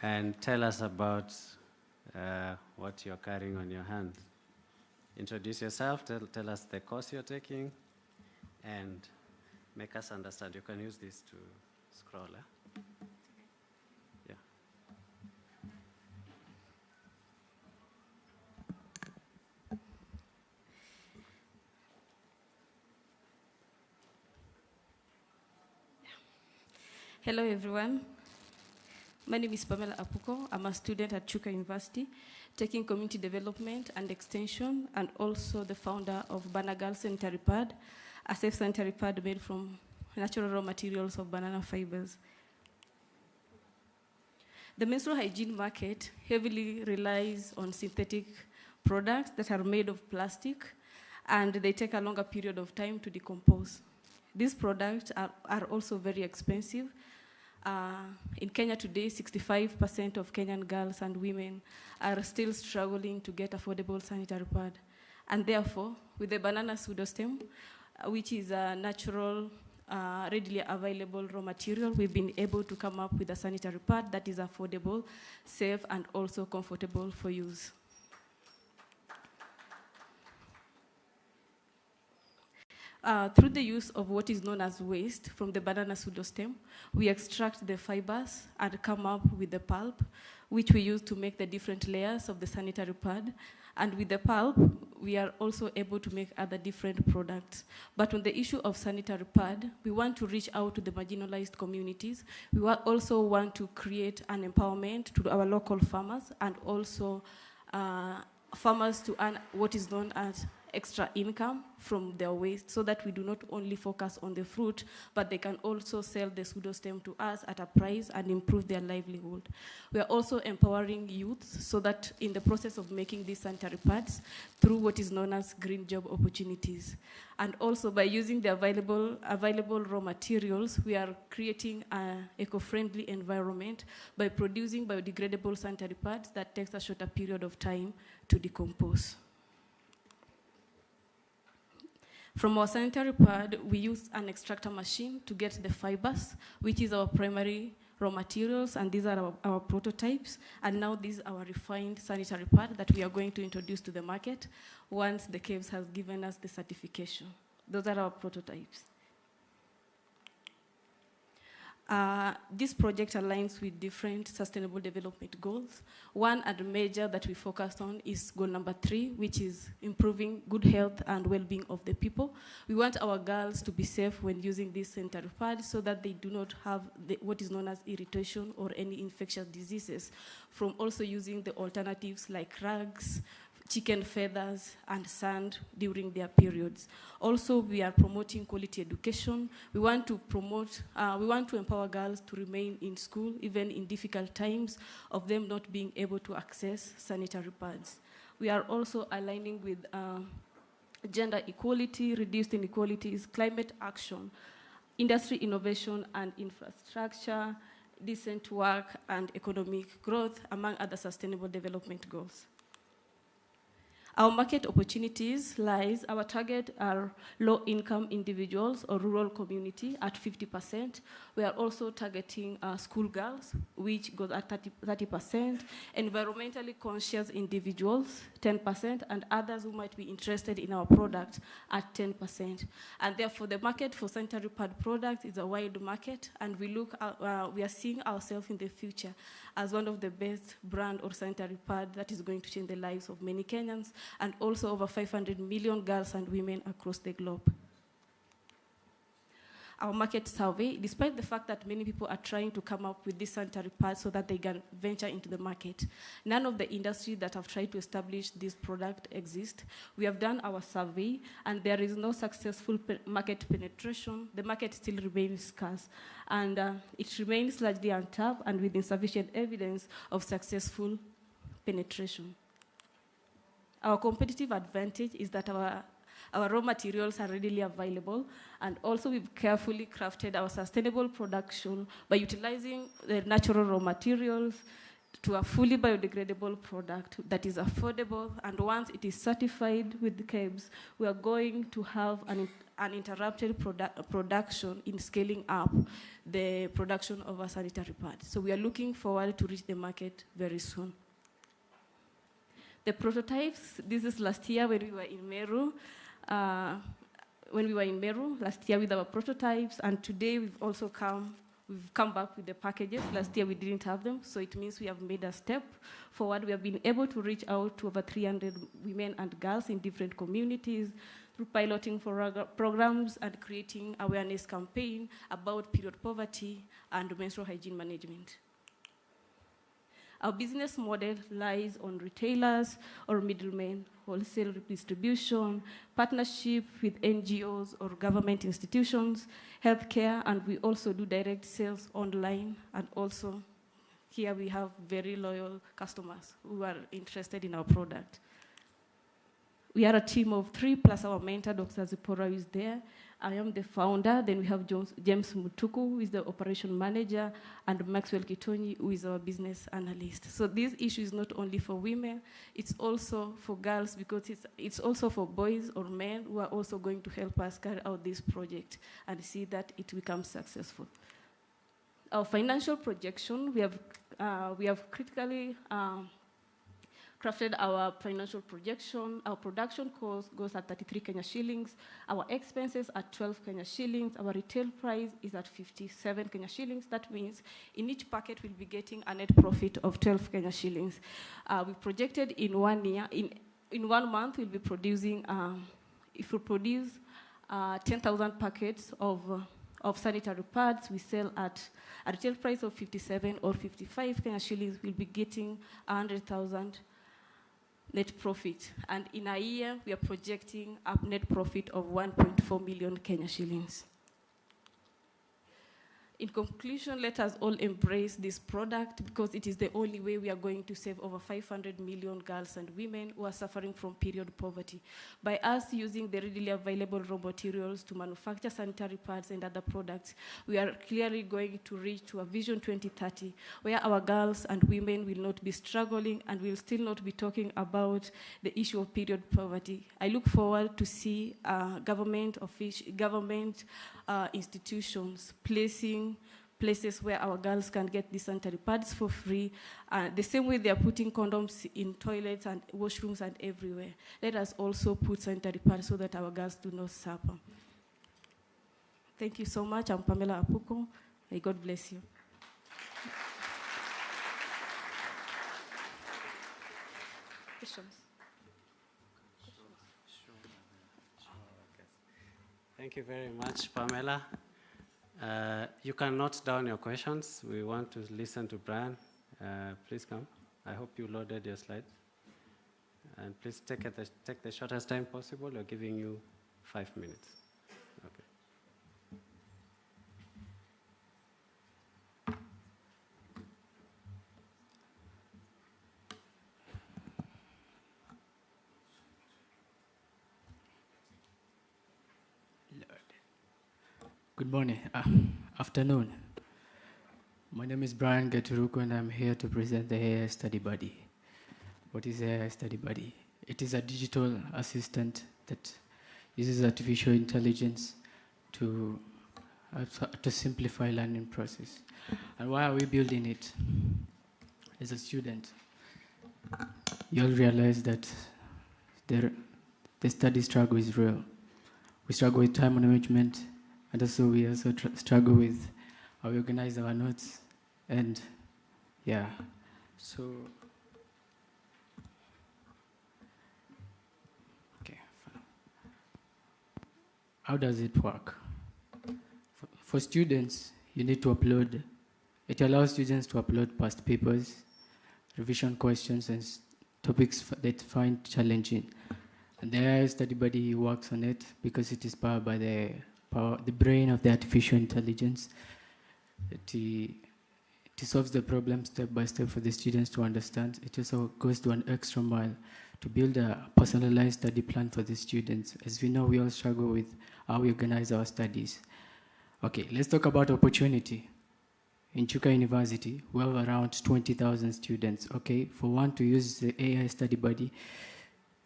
and tell us about what you're carrying on your hand. Introduce yourself, tell us the course you're taking, and make us understand. You can use this to scroll. Yeah. Hello, everyone. My name is Pamela Apuko. I'm a student at Chuka University, taking community development and extension, and also the founder of Banagal Sanitary Pad, a safe sanitary pad made from natural raw materials of banana fibers. The menstrual hygiene market heavily relies on synthetic products that are made of plastic, and they take a longer period of time to decompose. These products are also very expensive. In Kenya today, 65% of Kenyan girls and women are still struggling to get affordable sanitary pad. And therefore, with the banana pseudostem, which is a natural, readily available raw material, we've been able to come up with a sanitary pad that is affordable, safe, and also comfortable for use. Through the use of what is known as waste from the banana pseudostem, we extract the fibers and come up with the pulp, which we use to make the different layers of the sanitary pad. And with the pulp, we are also able to make other different products. But on the issue of sanitary pad, we want to reach out to the marginalized communities. We also want to create an empowerment to our local farmers and also farmers to earn what is known as extra income from their waste, so that we do not only focus on the fruit, but they can also sell the pseudostem to us at a price and improve their livelihood. We are also empowering youth so that in the process of making these sanitary pads through what is known as green job opportunities. And also by using the available raw materials, we are creating an eco-friendly environment by producing biodegradable sanitary pads that takes a shorter period of time to decompose. From our sanitary pad, we use an extractor machine to get the fibers, which is our primary raw materials, and these are our prototypes. And now these are our refined sanitary pad that we are going to introduce to the market once the CAVES has given us the certification. Those are our prototypes. This project aligns with different sustainable development goals. One and major that we focused on is goal number 3, which is improving good health and well-being of the people. We want our girls to be safe when using this sanitary pad so that they do not have what is known as irritation or any infectious diseases from also using the alternatives like rags, chicken feathers, and sand during their periods. Also, we are promoting quality education. We want to empower girls to remain in school, even in difficult times of them not being able to access sanitary pads. We are also aligning with gender equality, reduced inequalities, climate action, industry innovation and infrastructure, decent work, and economic growth, among other sustainable development goals. Our market opportunities lies, our target are low-income individuals or rural community at 50%. We are also targeting school girls, which goes at 30%, environmentally conscious individuals, 10%, and others who might be interested in our product at 10%. And therefore, the market for sanitary pad products is a wide market, and we are seeing ourselves in the future as one of the best brand or sanitary pad that is going to change the lives of many Kenyans, and also over 500 million girls and women across the globe. Our market survey, despite the fact that many people are trying to come up with this sanitary pad so that they can venture into the market, none of the industries that have tried to establish this product exist. We have done our survey, and there is no successful market penetration. The market still remains scarce, and it remains largely untapped and with insufficient evidence of successful penetration. Our competitive advantage is that our raw materials are readily available, and also we've carefully crafted our sustainable production by utilizing the natural raw materials to a fully biodegradable product that is affordable, and once it is certified with the CAVES, we are going to have uninterrupted production in scaling up the production of our sanitary pads. So we are looking forward to reach the market very soon. The prototypes, this is last year when we were in Meru. Last year with our prototypes, and today we've come back with the packages. Last year we didn't have them, so it means we have made a step forward. We have been able to reach out to over 300 women and girls in different communities through piloting programs and creating awareness campaign about period poverty and menstrual hygiene management. Our business model lies on retailers or middlemen, wholesale distribution, partnership with NGOs or government institutions, healthcare, and we also do direct sales online. And also, here we have very loyal customers who are interested in our product. We are a team of 3, plus our mentor, Dr. Zipporah, who is there. I am the founder. Then we have James Mutuku, who is the operation manager, and Maxwell Kitonyi, who is our business analyst. So this issue is not only for women, it's also for girls, because it's also for boys or men who are also going to help us carry out this project and see that it becomes successful. Our financial projection, we have critically crafted our financial projection. Our production cost goes at 33 Kenya shillings. Our expenses are 12 Kenya shillings. Our retail price is at 57 Kenya shillings. That means in each packet we'll be getting a net profit of 12 Kenya shillings. We projected in 1 year, in 1 month we'll be producing, if we produce 10,000 packets of sanitary pads, we sell at a retail price of 57 or 55 Kenya shillings, we'll be getting 100,000 net profit. And in a year, we are projecting a net profit of 1.4 million Kenya shillings. In conclusion, let us all embrace this product, because it is the only way we are going to save over 500 million girls and women who are suffering from period poverty. By us using the readily available raw materials to manufacture sanitary pads and other products, we are clearly going to reach to a Vision 2030, where our girls and women will not be struggling and will still not be talking about the issue of period poverty. I look forward to see government institutions placing places where our girls can get these sanitary pads for free. The same way they are putting condoms in toilets and washrooms and everywhere. Let us also put sanitary pads so that our girls do not suffer. Thank you so much. I'm Pamela Apuko. May God bless you. Questions? Thank you very much, Pamela. You can note down your questions. We want to listen to Brian. Please come. I hope you loaded your slides. And please take the shortest time possible. We're giving you 5 minutes. Okay. Good morning, afternoon. My name is Brian Gaturuku, and I'm here to present the AI Study Buddy. What is the AI Study Buddy? It is a digital assistant that uses artificial intelligence to simplify learning process. And why are we building it? As a student, you'll realize that the study struggle is real. We struggle with time management, and also we also struggle with how we organize our notes. And yeah, so, okay. How does it work? For students, you need to upload, it allows students to upload past papers, revision questions, and topics that find challenging. And the AI Study Buddy works on it because it is powered by the brain of the artificial intelligence. It solves the problem step by step for the students to understand. It also goes to an extra mile to build a personalized study plan for the students. As we know, we all struggle with how we organize our studies. Okay, let's talk about opportunity. In Chuka University, we have around 20,000 students. Okay, for one to use the AI Study Buddy,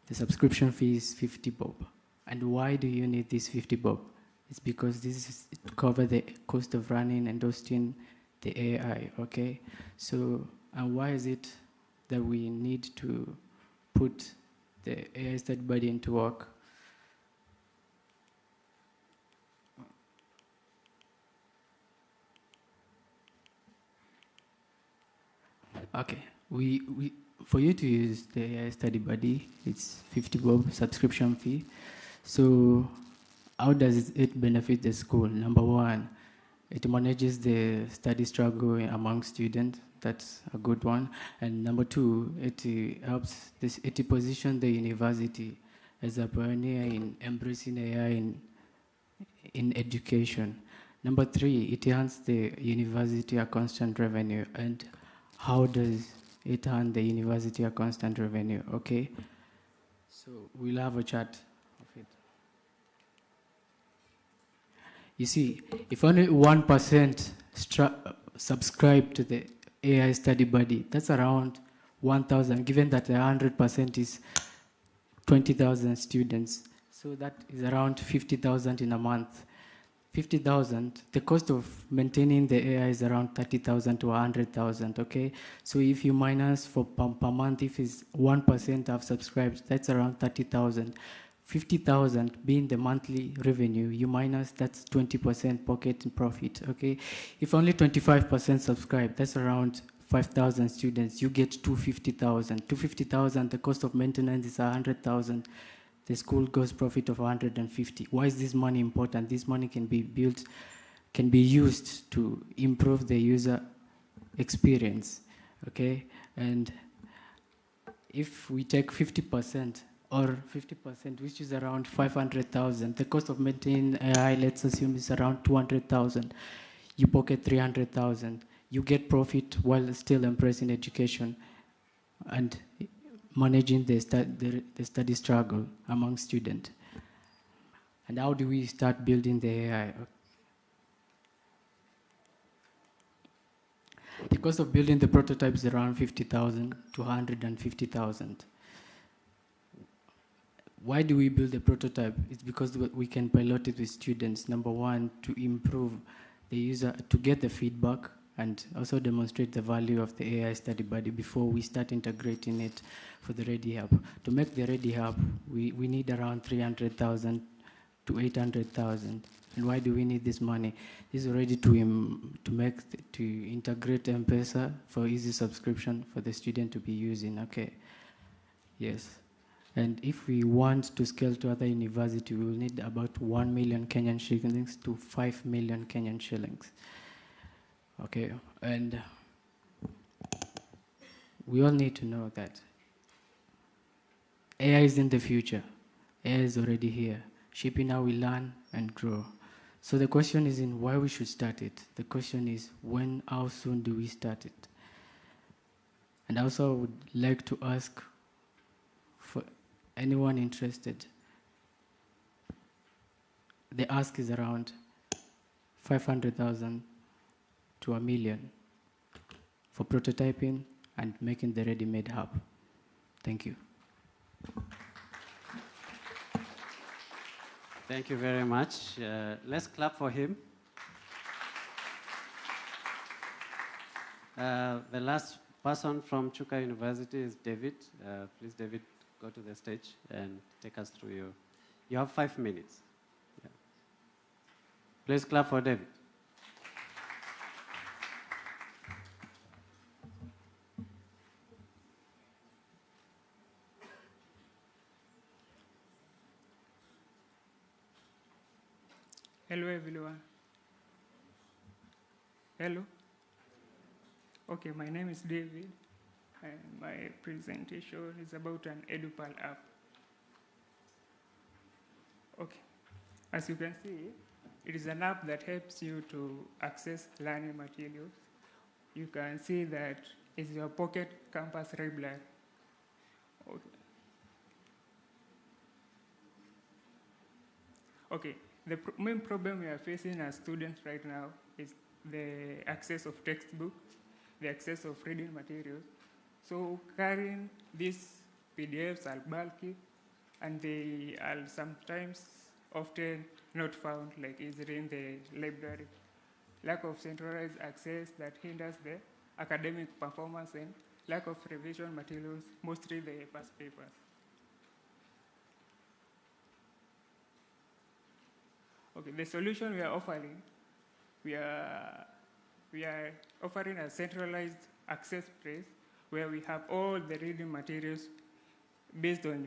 the subscription fee is 50 bob. And why do you need this 50 bob? It's because this is to cover the cost of running and hosting the AI, okay? So, and why is it that we need to put the AI study buddy into work? Okay, for you to use the AI study buddy, it's 50 bob subscription fee. So how does it benefit the school? Number one, it manages the study struggle among students. That's a good one. And number two, it helps it positions the university as a pioneer in embracing AI in education. Number three, it earns the university a constant revenue. And how does it earn the university a constant revenue? Okay, so we'll have a chat of it. You see, if only 1% subscribe to the AI study buddy, that's around 1,000, given that 100% is 20,000 students. So that is around 50,000 in a month. 50,000, the cost of maintaining the AI is around 30,000 to 100,000, okay? So if you minus for per month, if it's 1% have subscribed, that's around 30,000. 50,000 being the monthly revenue, you minus, that's 20% pocket profit, okay? If only 25% subscribe, that's around 5,000 students, you get 250,000. 250,000, the cost of maintenance is 100,000. The school gross profit of 150. Why is this money important? This money can be used to improve the user experience, okay? And if we take 50% or 50%, which is around 500,000, the cost of maintaining AI, let's assume, is around 200,000. You pocket 300,000. You get profit while still embracing education and managing the study struggle among students. And how do we start building the AI? The cost of building the prototype is around 50,000 to 150,000. Why do we build a prototype? It's because we can pilot it with students. Number one, to improve the user, to get the feedback, and also demonstrate the value of the AI study buddy before we start integrating it for the Ready Hub. To make the Ready Hub, we need around 300,000 to 800,000. And why do we need this money? This is already to integrate M-Pesa for easy subscription for the student to be using, okay? Yes. And if we want to scale to other university, we will need about 1 million Kenyan shillings to 5 million Kenyan shillings. Okay, and we all need to know that AI is in the future. AI is already here, shaping how we learn and grow. So the question isn't why we should start it. The question is how soon do we start it? And also I would like to ask for anyone interested. The ask is around 500,000 to 1 million for prototyping and making the ready-made hub. Thank you. Thank you very much. Let's clap for him. The last person from Chuka University is David. Please, David, go to the stage and take us through you have 5 minutes. Yeah. Please clap for David. Hello, everyone. Hello. Okay, my name is David, and my presentation is about an EduPal app. Okay, as you can see, it is an app that helps you to access learning materials. You can see that it's your pocket campus library. Okay. Okay. The main problem we are facing as students right now is the access of textbooks, the access of reading materials. So carrying these PDFs are bulky, and they are sometimes often not found like easily in the library. Lack of centralized access that hinders the academic performance, and lack of revision materials, mostly the past papers. Okay, the solution we are offering, we are offering a centralized access place where we have all the reading materials based on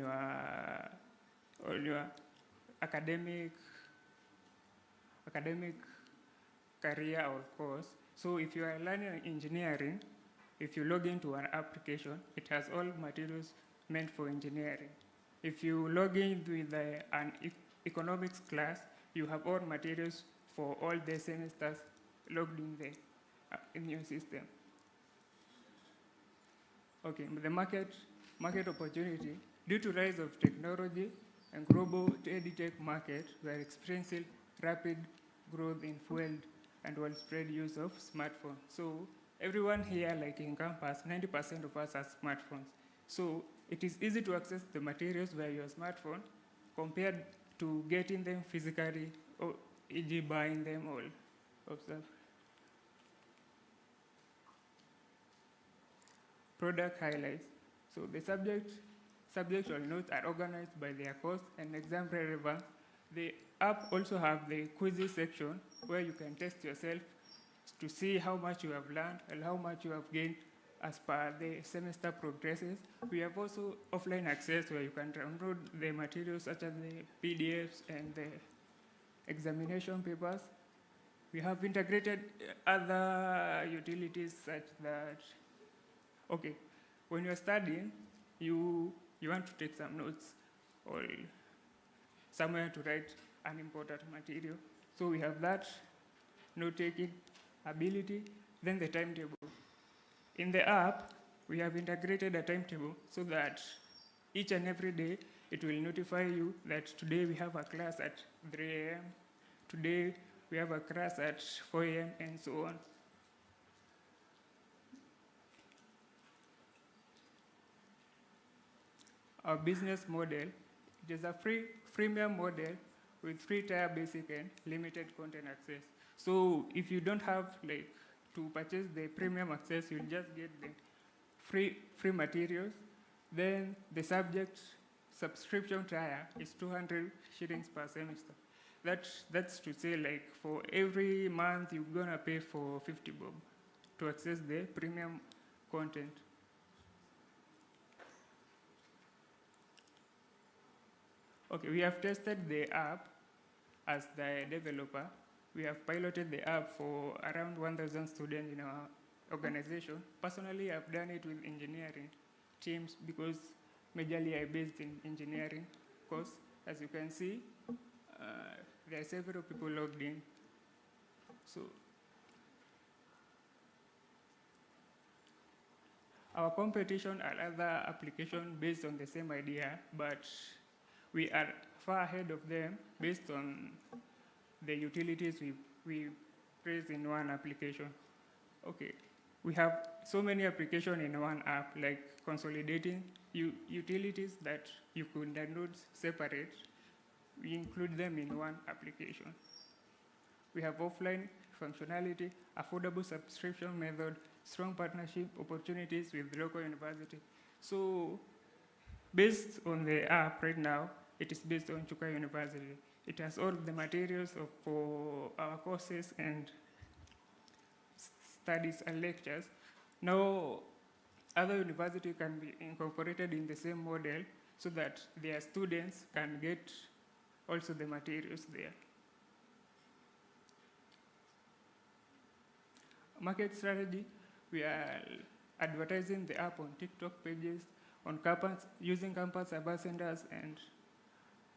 your academic career or course. So if you are learning engineering, if you log into an application, it has all materials meant for engineering. If you log in with an economics class, you have all materials for all the semesters logged in there in your system. Okay, the market opportunity. Due to rise of technology and global edtech market, we are experiencing rapid growth in fueled and widespread use of smartphones. So everyone here, like in campus, 90% of us have smartphones. So it is easy to access the materials via your smartphone compared to getting them physically, or e.g. buying them or observe. Product highlights. So the subjectual notes are organized by their course and exam relevance. The app also have the quizzes section where you can test yourself to see how much you have learned and how much you have gained as per the semester progresses. We have also offline access where you can download the materials such as the PDFs and the examination papers. We have integrated other utilities such that, okay, when you're studying, you want to take some notes or somewhere to write an important material. So we have that note-taking ability, then the timetable. In the app, we have integrated a timetable so that each and every day it will notify you that today we have a class at 3 a.m., today we have a class at 4 a.m., and so on. Our business model, it is a freemium model with free-tier basic and limited content access. So if you don't have to purchase the premium access, you'll just get the free materials. Then the subject subscription tier is 200 shillings per semester. That's to say for every month you're gonna pay for 50 bob to access the premium content. Okay, we have tested the app as the developer. We have piloted the app for around 1,000 students in our organization. Personally, I've done it with engineering teams because majorly I'm based in engineering course. As you can see, there are several people logged in. So our competition are other applications based on the same idea, but we are far ahead of them based on the utilities we raised in one application. Okay, we have so many applications in one app, like consolidating utilities that you could download separate. We include them in one application. We have offline functionality, affordable subscription method, strong partnership opportunities with local university. So based on the app right now, it is based on Chuka University. It has all the materials for our courses and studies and lectures. Now, other universities can be incorporated in the same model so that their students can get also the materials there. Market strategy, we are advertising the app on TikTok pages, on campus, using campus ambassadors and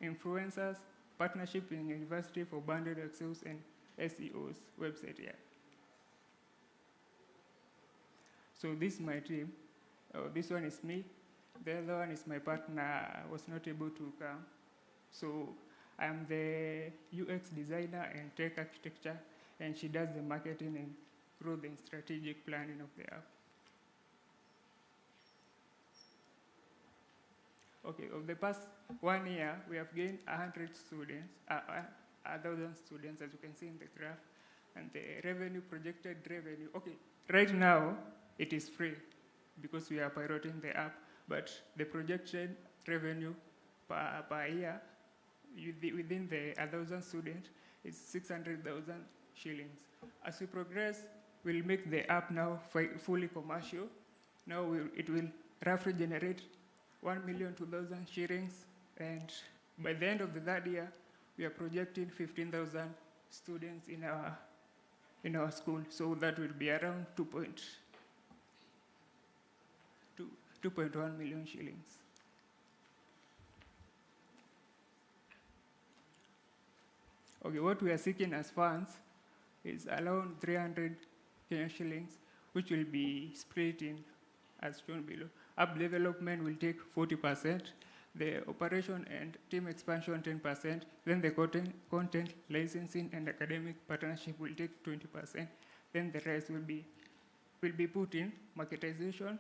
influencers, partnership in university for branded access and SEOs website here. So this is my team. This one is me. The other one is my partner, was not able to come. So I'm the UX designer and tech architecture, and she does the marketing and growth and strategic planning of the app. Okay. Okay, of the past 1 year, we have gained 100 students, 1,000 students, as you can see in the graph. And the projected revenue, okay, right now, it is free because we are piloting the app, but the projected revenue per year within the 1,000 students is 600,000 shillings. As we progress, we'll make the app now fully commercial. Now it will roughly generate 1,002,000 shillings, and by the end of the third year, we are projecting 15,000 students in our school. So that will be around 2.1 million shillings. Okay, what we are seeking as funds is around 300 Kenyan shillings, which will be split in as shown below. App development will take 40%, the operation and team expansion 10%, then the content licensing and academic partnership will take 20%, then the rest will be put in marketization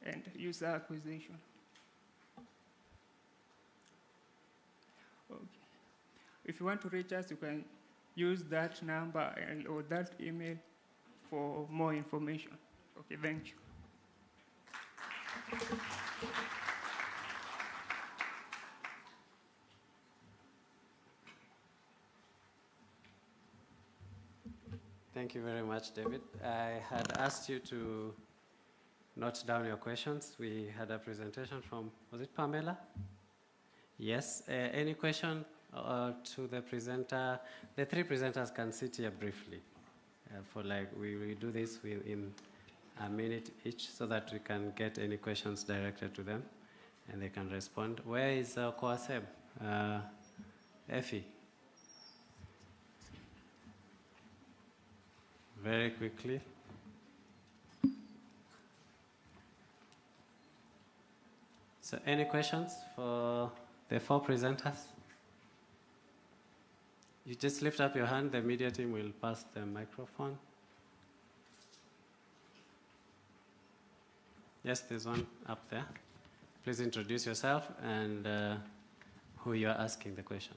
and user acquisition. Okay. If you want to reach us, you can use that number or that email for more information. Okay, thank you. Thank you very much, David. I had asked you to note down your questions. We had a presentation from, was it Pamela? Yes. Any question to the presenter? The three presenters can sit here briefly. We do this in a minute each so that we can get any questions directed to them and they can respond. Where is Koaseb? Effie? Very quickly. So any questions for the four presenters? You just lift up your hand, the media team will pass the microphone. Yes, there's one up there. Please introduce yourself and who you are asking the question.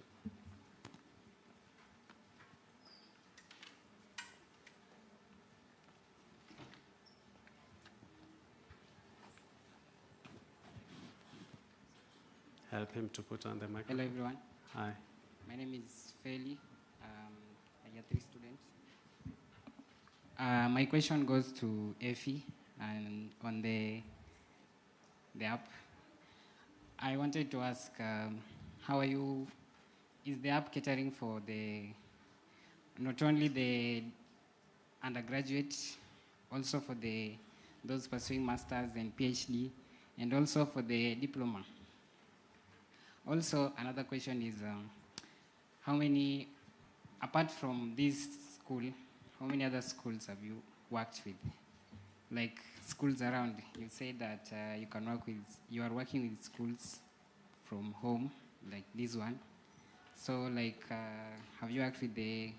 Help him to put on the microphone. Hello, everyone. Hi. My name is Feli. I have 3 students. My question goes to Effie and on the app. I wanted to ask, how are you? Is the app catering for not only the undergraduate, also for those pursuing masters and PhD, and also for the diploma? Also, another question is, how many, apart from this school, how many other schools have you worked with? Like schools around, you say that you are working with schools from home, like this one. So have you worked with the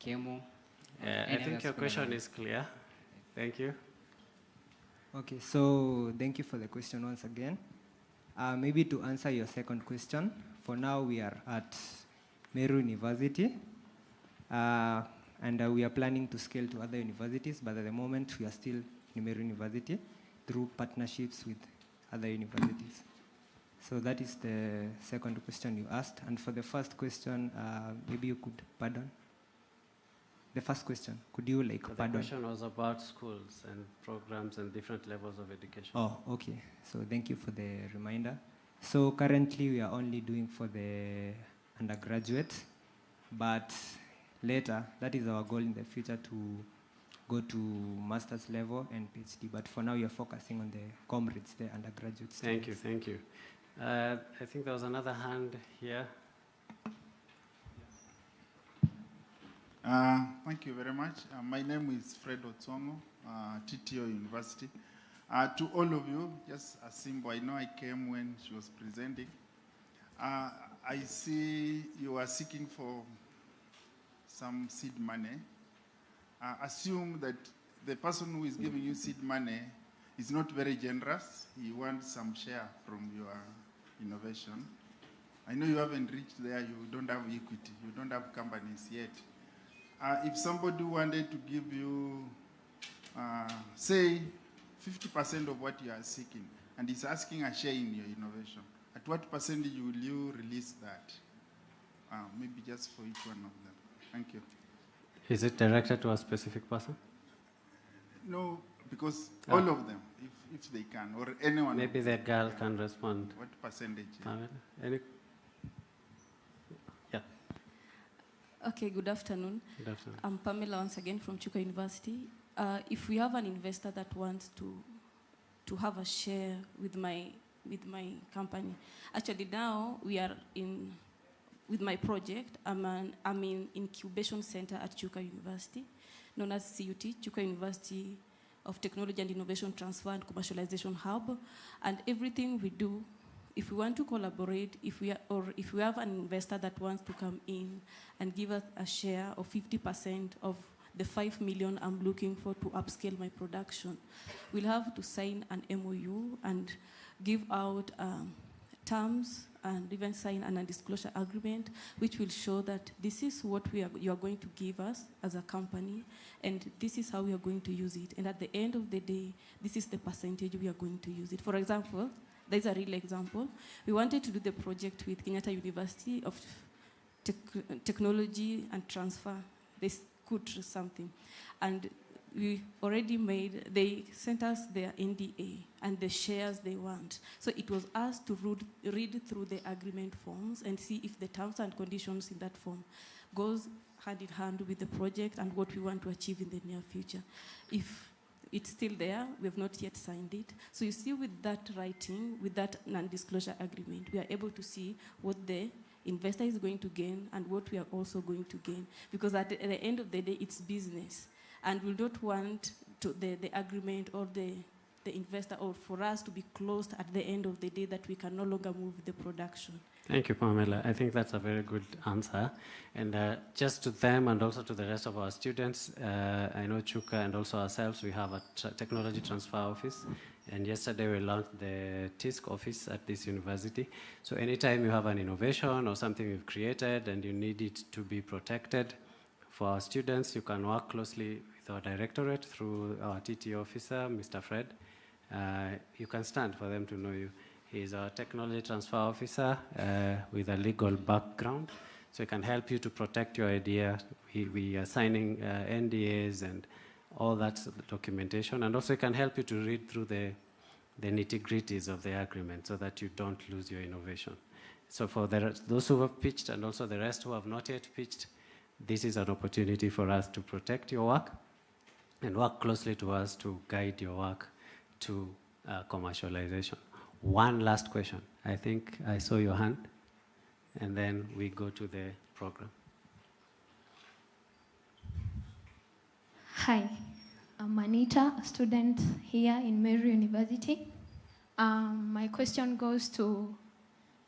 KEMO? I think your question is clear. Thank you. Okay, so thank you for the question once again. Maybe to answer your second question, for now we are at Meru University, and we are planning to scale to other universities, but at the moment we are still in Meru University through partnerships with other universities. So that is the second question you asked. And for the first question, maybe you could pardon? The first question, could you pardon? The question was about schools and programs and different levels of education. Oh, okay. So thank you for the reminder. So currently we are only doing for the undergraduate, but later, that is our goal in the future to go to master's level and PhD. But for now, we are focusing on the comrades, the undergraduate students. Thank you. I think there was another hand here. Thank you very much. My name is Fred Otsongo, TTO University. To all of you, just a symbol, I know I came when she was presenting. I see you are seeking for some seed money. Assume that the person who is giving you seed money is not very generous. He wants some share from your innovation. I know you haven't reached there, you don't have equity, you don't have companies yet. If somebody wanted to give you, say, 50% of what you are seeking, and is asking a share in your innovation, at what percentage will you release that? Maybe just for each one of them. Thank you. Is it directed to a specific person? No, because all of them, if they can, or anyone. Maybe the girl can respond. What percentage? Any? Yeah. Okay, good afternoon. Good afternoon. I'm Pamela once again from Chuka University. If we have an investor that wants to have a share with my company, actually now we are with my project. I'm in incubation center at Chuka University, known as CUT, Chuka University of Technology and Innovation Transfer and Commercialization Hub. And everything we do, if we want to collaborate, if we have an investor that wants to come in and give us a share of 50% of the 5 million I'm looking for to upscale my production, we'll have to sign an MOU and give out terms and even sign a non-disclosure agreement, which will show that this is what you are going to give us as a company, and this is how we are going to use it. And at the end of the day, this is the percentage we are going to use it. For example, there's a real example. We wanted to do the project with Kenyatta University of Technology and Transfer. They could do something. And we already they sent us their NDA and the shares they want. So it was us to read through the agreement forms and see if the terms and conditions in that form goes hand in hand with the project and what we want to achieve in the near future. If it's still there, we have not yet signed it. So you see, with that writing, with that non-disclosure agreement, we are able to see what the investor is going to gain and what we are also going to gain. Because at the end of the day, it's business. And we don't want the agreement or the investor or for us to be closed at the end of the day that we can no longer move the production. Thank you, Pamela. I think that's a very good answer. And just to them and also to the rest of our students, I know Chuka and also ourselves, we have a technology transfer office. And yesterday we launched the TISC office at this university. So anytime you have an innovation or something you've created and you need it to be protected, for our students, you can work closely with our directorate through our TT officer, Mr. Fred. You can stand for them to know you. He's our technology transfer officer with a legal background, so he can help you to protect your idea. We are signing NDAs and all that documentation, and also he can help you to read through the nitty-gritties of the agreement so that you don't lose your innovation. So for those who have pitched and also the rest who have not yet pitched, this is an opportunity for us to protect your work and work closely to us to guide your work to commercialization. One last question. I think I saw your hand, and then we go to the program. Hi, I'm Anita, a student here in Meru University. My question goes to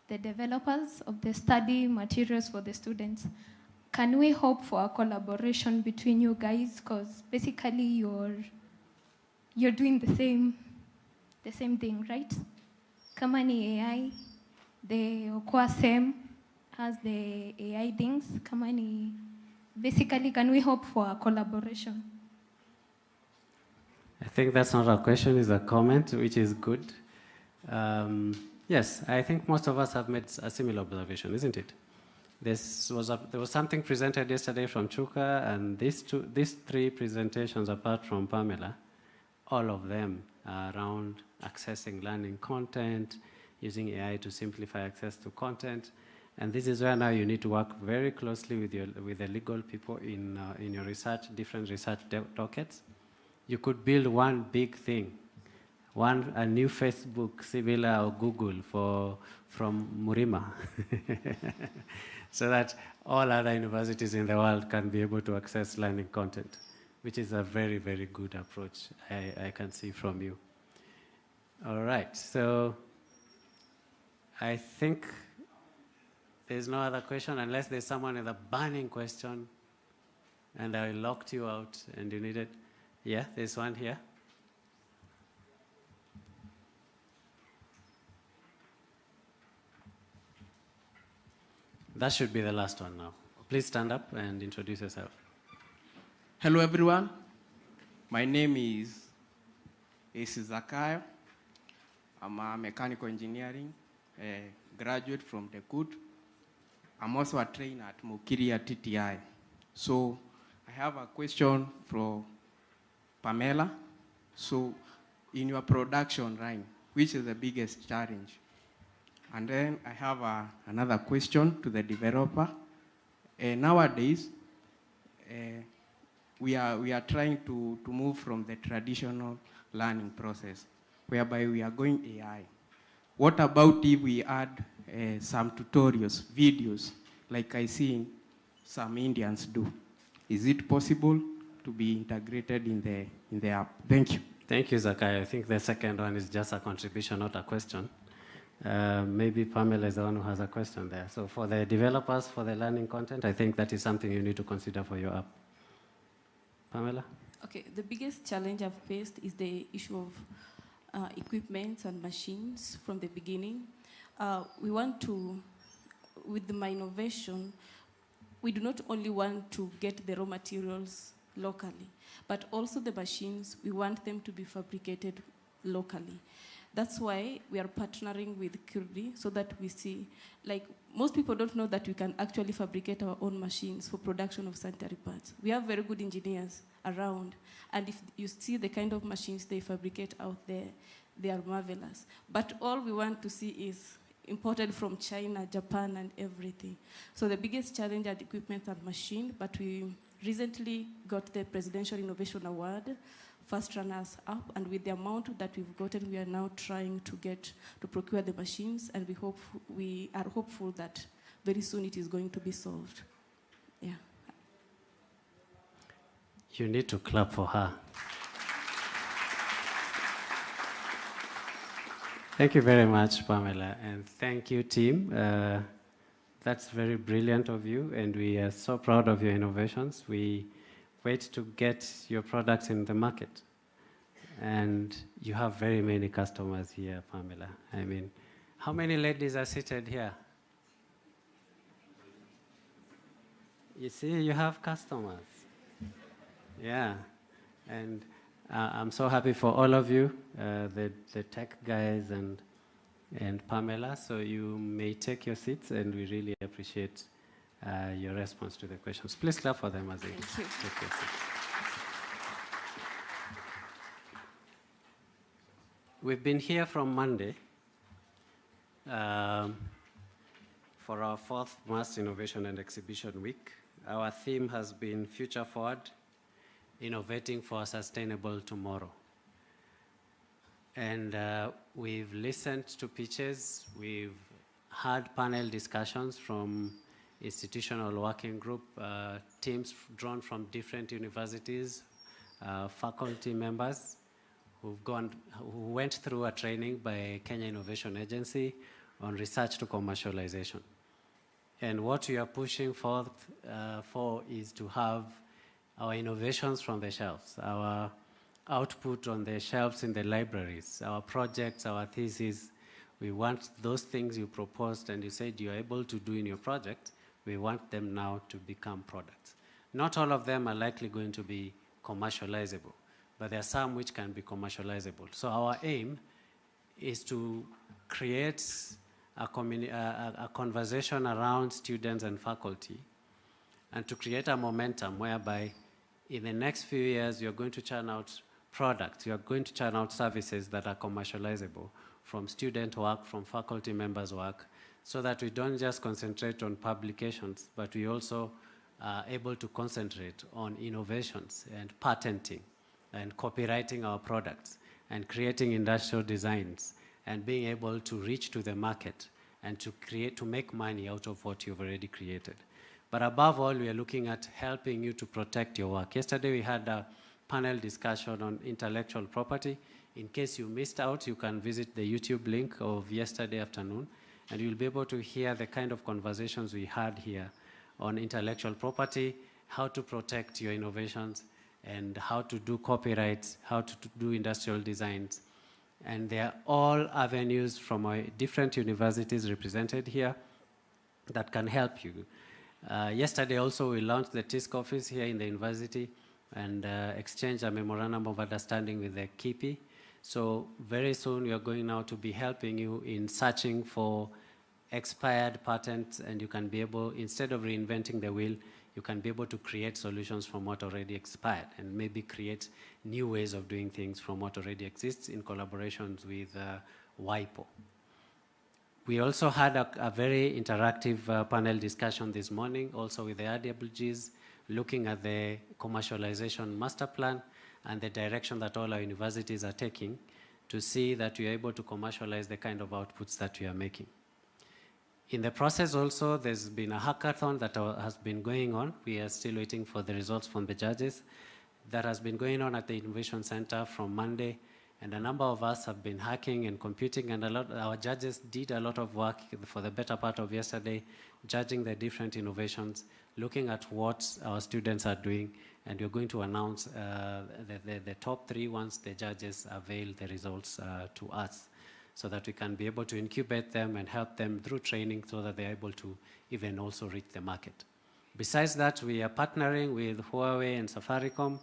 the developers of the study materials for the students. Can we hope for a collaboration between you guys? Because basically you're doing the same thing, right? Kama ni AI, the Okwa same has the AI things. Kama ni basically, can we hope for a collaboration? I think that's not a question, it's a comment, which is good. Yes, I think most of us have made a similar observation, isn't it? There was something presented yesterday from Chuka, and these 3 presentations apart from Pamela, all of them are around accessing learning content, using AI to simplify access to content. And this is where now you need to work very closely with the legal people in your research, different research dockets. You could build one big thing, a new Facebook, similar or Google from Murima, so that all other universities in the world can be able to access learning content, which is a very, very good approach I can see from you. All right, so I think there's no other question unless there's someone with a burning question and I locked you out and you needed. Yeah, there's one here. That should be the last one now. Please stand up and introduce yourself. Hello, everyone. My name is Zakayo. I'm a mechanical engineering graduate from Tekut. I'm also a trainer at Mukiri at TTI. So I have a question for Pamela. So in your production line, which is the biggest challenge? And then I have another question to the developer. Nowadays, we are trying to move from the traditional learning process, whereby we are going AI. What about if we add some tutorials, videos, like I see some Indians do? Is it possible to be integrated in the app? Thank you. Thank you, Zakai. I think the second one is just a contribution, not a question. Maybe Pamela is the one who has a question there. So for the developers, for the learning content, I think that is something you need to consider for your app. Pamela? Okay, the biggest challenge I've faced is the issue of equipment and machines from the beginning. We want to, with my innovation, we do not only want to get the raw materials locally, but also the machines, we want them to be fabricated locally. That's why we are partnering with Kirby so that we see, like most people don't know that we can actually fabricate our own machines for production of sanitary pads. We have very good engineers around, and if you see the kind of machines they fabricate out there, they are marvelous. But all we want to see is imported from China, Japan, and everything. So the biggest challenge are equipment and machine, but we recently got the Presidential Innovation Award, first runners up, and with the amount that we've gotten, we are now trying to procure the machines, and we are hopeful that very soon it is going to be solved. Yeah. You need to clap for her. Thank you very much, Pamela, and thank you, team. That's very brilliant of you, and we are so proud of your innovations. We wait to get your products in the market. And you have very many customers here, Pamela. I mean, how many ladies are seated here? You see, you have customers. Yeah, and I'm so happy for all of you, the tech guys and Pamela, so you may take your seats, and we really appreciate your response to the questions. Please clap for them as they take your seats. We've been here from Monday for our 4th Mass Innovation and Exhibition Week. Our theme has been Future Forward, Innovating for a Sustainable Tomorrow. And we've listened to pitches, we've had panel discussions from institutional working group, teams drawn from different universities, faculty members who went through a training by Kenya Innovation Agency on research to commercialization. And what we are pushing for is to have our innovations from the shelves, our output on the shelves in the libraries, our projects, our theses. We want those things you proposed and you said you're able to do in your project, we want them now to become products. Not all of them are likely going to be commercializable, but there are some which can be commercializable. So our aim is to create a conversation around students and faculty, and to create a momentum whereby in the next few years you're going to churn out products, you're going to churn out services that are commercializable from student work, from faculty members' work, so that we don't just concentrate on publications, but we also are able to concentrate on innovations and patenting and copyrighting our products and creating industrial designs and being able to reach to the market and to make money out of what you've already created. But above all, we are looking at helping you to protect your work. Yesterday we had a panel discussion on intellectual property. In case you missed out, you can visit the YouTube link of yesterday afternoon, and you'll be able to hear the kind of conversations we had here on intellectual property, how to protect your innovations, and how to do copyrights, how to do industrial designs. And they are all avenues from our different universities represented here. that can help you. Yesterday also we launched the TISC office here in the university and exchanged a memorandum of understanding with the KIPI. So very soon we are going now to be helping you in searching for expired patents, and you can be able, instead of reinventing the wheel, you can be able to create solutions from what already expired and maybe create new ways of doing things from what already exists in collaborations with WIPO. We also had a very interactive panel discussion this morning, also with the RWGs, looking at the commercialization master plan and the direction that all our universities are taking to see that we are able to commercialize the kind of outputs that we are making. In the process also, there's been a hackathon that has been going on. We are still waiting for the results from the judges. That has been going on at the Innovation Center from Monday, and a number of us have been hacking and computing, and our judges did a lot of work for the better part of yesterday, judging the different innovations, looking at what our students are doing, and we're going to announce the top 3 once the judges avail the results to us, so that we can be able to incubate them and help them through training so that they're able to even also reach the market. Besides that, we are partnering with Huawei and Safaricom,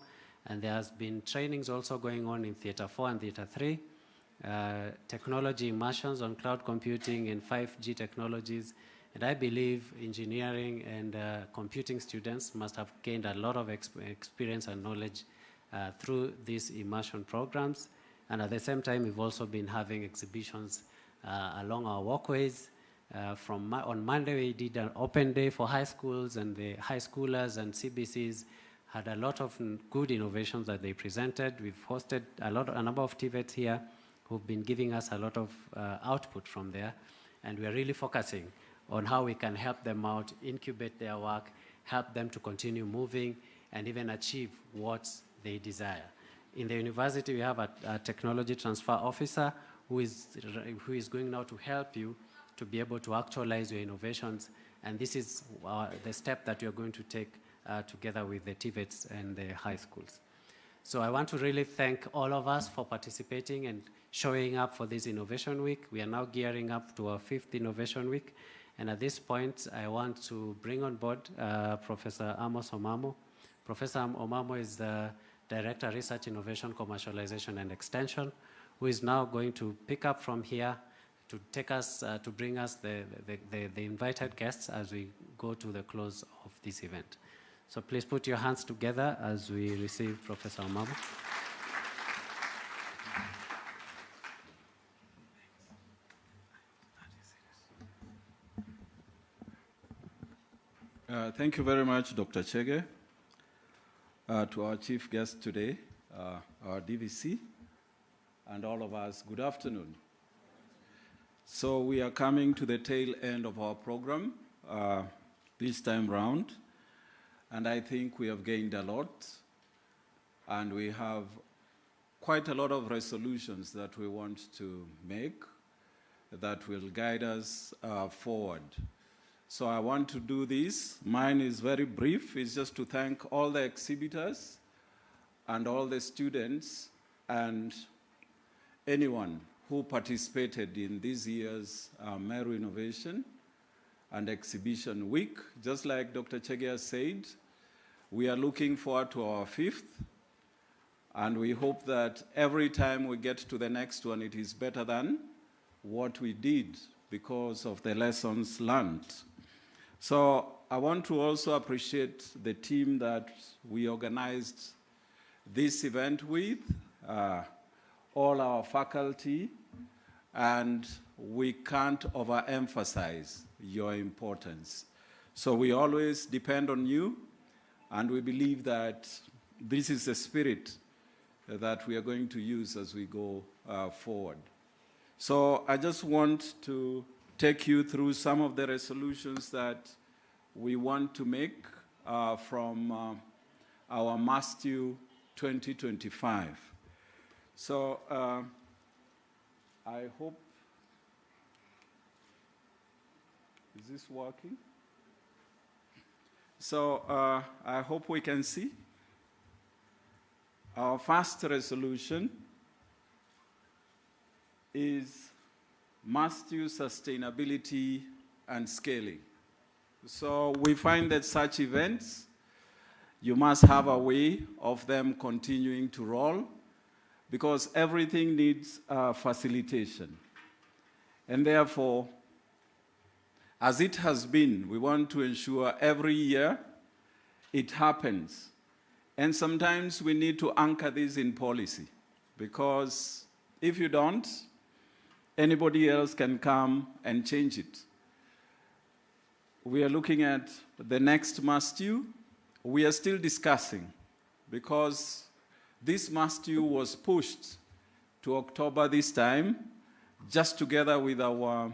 and there has been trainings also going on in Theatre 4 and Theatre 3, technology immersions on cloud computing and 5G technologies. And I believe engineering and computing students must have gained a lot of experience and knowledge through these immersion programs. And at the same time, we've also been having exhibitions along our walkways. On Monday, we did an open day for high schools, and the high schoolers and CBCs had a lot of good innovations that they presented. We've hosted a number of TVETs here who've been giving us a lot of output from there. And we're really focusing on how we can help them out, incubate their work, help them to continue moving, and even achieve what they desire. In the university, we have a technology transfer officer who is going now to help you to be able to actualize your innovations. And this is the step that you're going to take together with the TVETs and the high schools. So I want to really thank all of us for participating and showing up for this Innovation Week. We are now gearing up to our 5th Innovation Week. And at this point, I want to bring on board Professor Amos Omamo. Professor Omamo is the Director, Research, Innovation, Commercialization, and Extension, who is now going to pick up from here to take us, to bring us the invited guests as we go to the close of this event. So please put your hands together as we receive Professor Omamo. Thank you very much, Dr. Chege. To our chief guest today, our DVC, and all of us, good afternoon. So we are coming to the tail end of our program this time round, and I think we have gained a lot, and we have quite a lot of resolutions that we want to make that will guide us forward. So I want to do this. Mine is very brief. It's just to thank all the exhibitors and all the students and anyone who participated in this year's Meru Innovation and Exhibition Week. Just like Dr. Chege said, we are looking forward to our 5th, and we hope that every time we get to the next one, it is better than what we did because of the lessons learned. So I want to also appreciate the team that we organized this event with, all our faculty, and we can't overemphasize your importance. So we always depend on you, and we believe that this is the spirit that we are going to use as we go forward. So I just want to take you through some of the resolutions that we want to make from our MASTU 2025. So I hope, is this working? So I hope we can see. Our first resolution is MASTU sustainability and scaling. So we find that such events, you must have a way of them continuing to roll, because everything needs facilitation. And therefore, as it has been, we want to ensure every year it happens. And sometimes we need to anchor this in policy, because if you don't, anybody else can come and change it. We are looking at the next must due. We are still discussing, because this must due was pushed to October this time, just together with our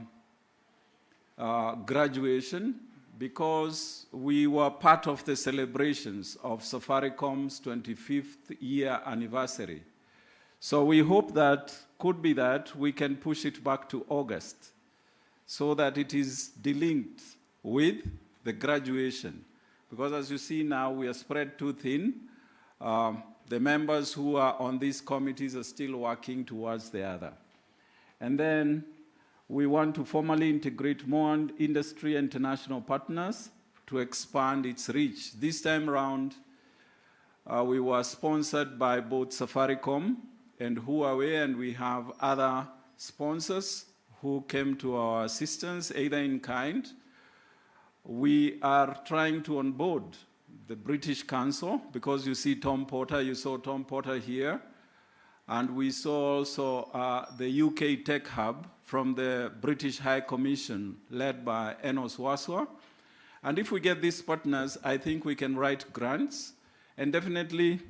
graduation, because we were part of the celebrations of Safaricom's 25th year anniversary. So we hope that could be that we can push it back to August, so that it is delinked with the graduation. Because as you see now, we are spread too thin. The members who are on these committees are still working towards the other. And then we want to formally integrate more industry and international partners to expand its reach. This time around, we were sponsored by both Safaricom and Huawei, and we have other sponsors who came to our assistance, either in kind. We are trying to onboard the British Council, because you see Tom Porter, you saw Tom Porter here, and we saw also the UK Tech Hub from the British High Commission led by Enos Waswa. And if we get these partners, I think we can write grants, and definitely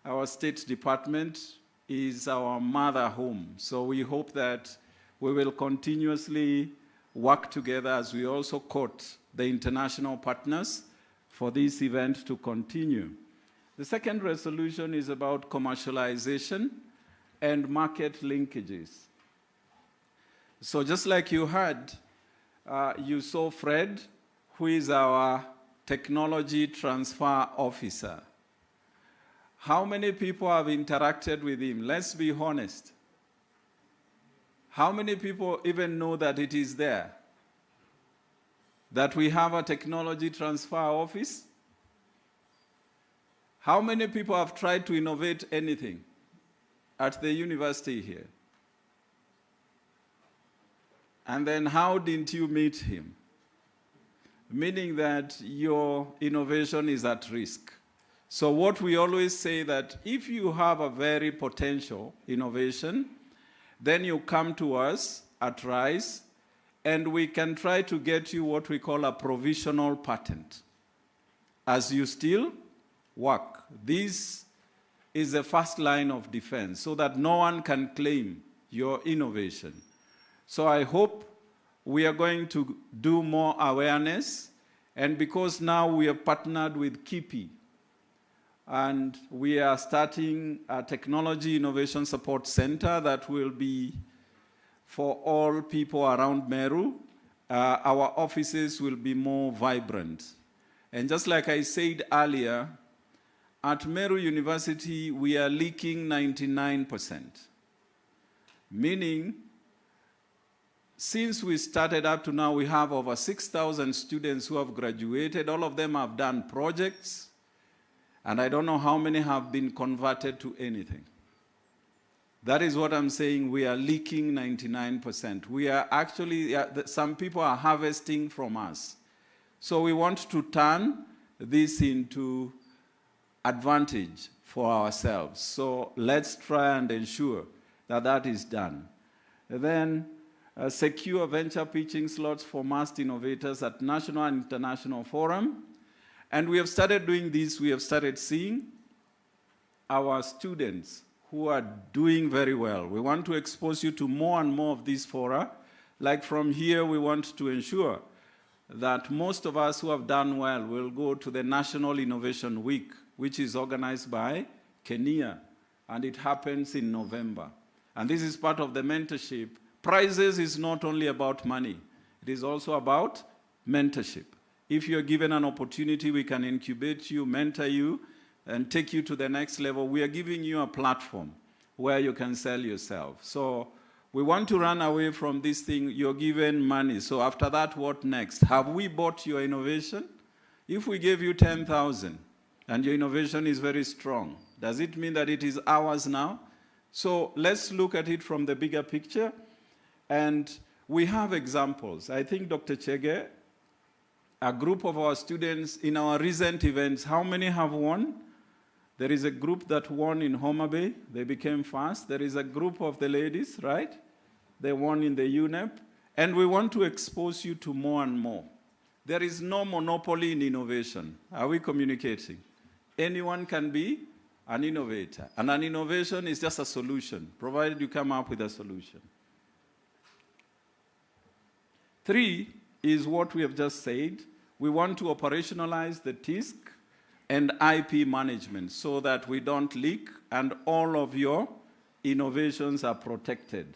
our State Department is our mother home. So we hope that we will continuously work together as we also court the international partners for this event to continue. The second resolution is about commercialization and market linkages. So just like you heard, you saw Fred, who is our technology transfer officer. How many people have interacted with him? Let's be honest. How many people even know that it is there? That we have a technology transfer office? How many people have tried to innovate anything at the university here? And then how didn't you meet him? Meaning that your innovation is at risk. So what we always say that if you have a very potential innovation, then you come to us at RISE, and we can try to get you what we call a provisional patent as you still work. This is the first line of defense, so that no one can claim your innovation. So I hope we are going to do more awareness, and because now we are partnered with KIPI, and we are starting a Technology Innovation Support Center that will be for all people around Meru. Our offices will be more vibrant. And just like I said earlier, at Meru University, we are leaking 99%. Meaning, since we started up to now, we have over 6,000 students who have graduated. All of them have done projects, and I don't know how many have been converted to anything. That is what I'm saying, we are leaking 99%. We are actually, some people are harvesting from us. So we want to turn this into advantage for ourselves. So let's try and ensure that that is done. And then secure venture pitching slots for mass innovators at national and international forum. And we have started doing this, we have started seeing our students who are doing very well. We want to expose you to more and more of these fora. Like from here, we want to ensure that most of us who have done well will go to the National Innovation Week, which is organized by Kenya, and it happens in November. And this is part of the mentorship. Prizes is not only about money, it is also about mentorship. If you're given an opportunity, we can incubate you, mentor you, and take you to the next level. We are giving you a platform where you can sell yourself. So We want to run away from this thing, you're given money. So after that, what next? Have we bought your innovation? If we gave you 10,000 and your innovation is very strong, does it mean that it is ours now? So let's look at it from the bigger picture. And we have examples. I think Dr. Chege, a group of our students in our recent events, how many have won? There is a group that won in Homa Bay. They became first. There is a group of the ladies, right? They won in the UNEP. And we want to expose you to more and more. There is no monopoly in innovation. Are we communicating? Anyone can be an innovator. And an innovation is just a solution, provided you come up with a solution. 3 is what we have just said. We want to operationalize the TISC and IP management so that we don't leak and all of your innovations are protected.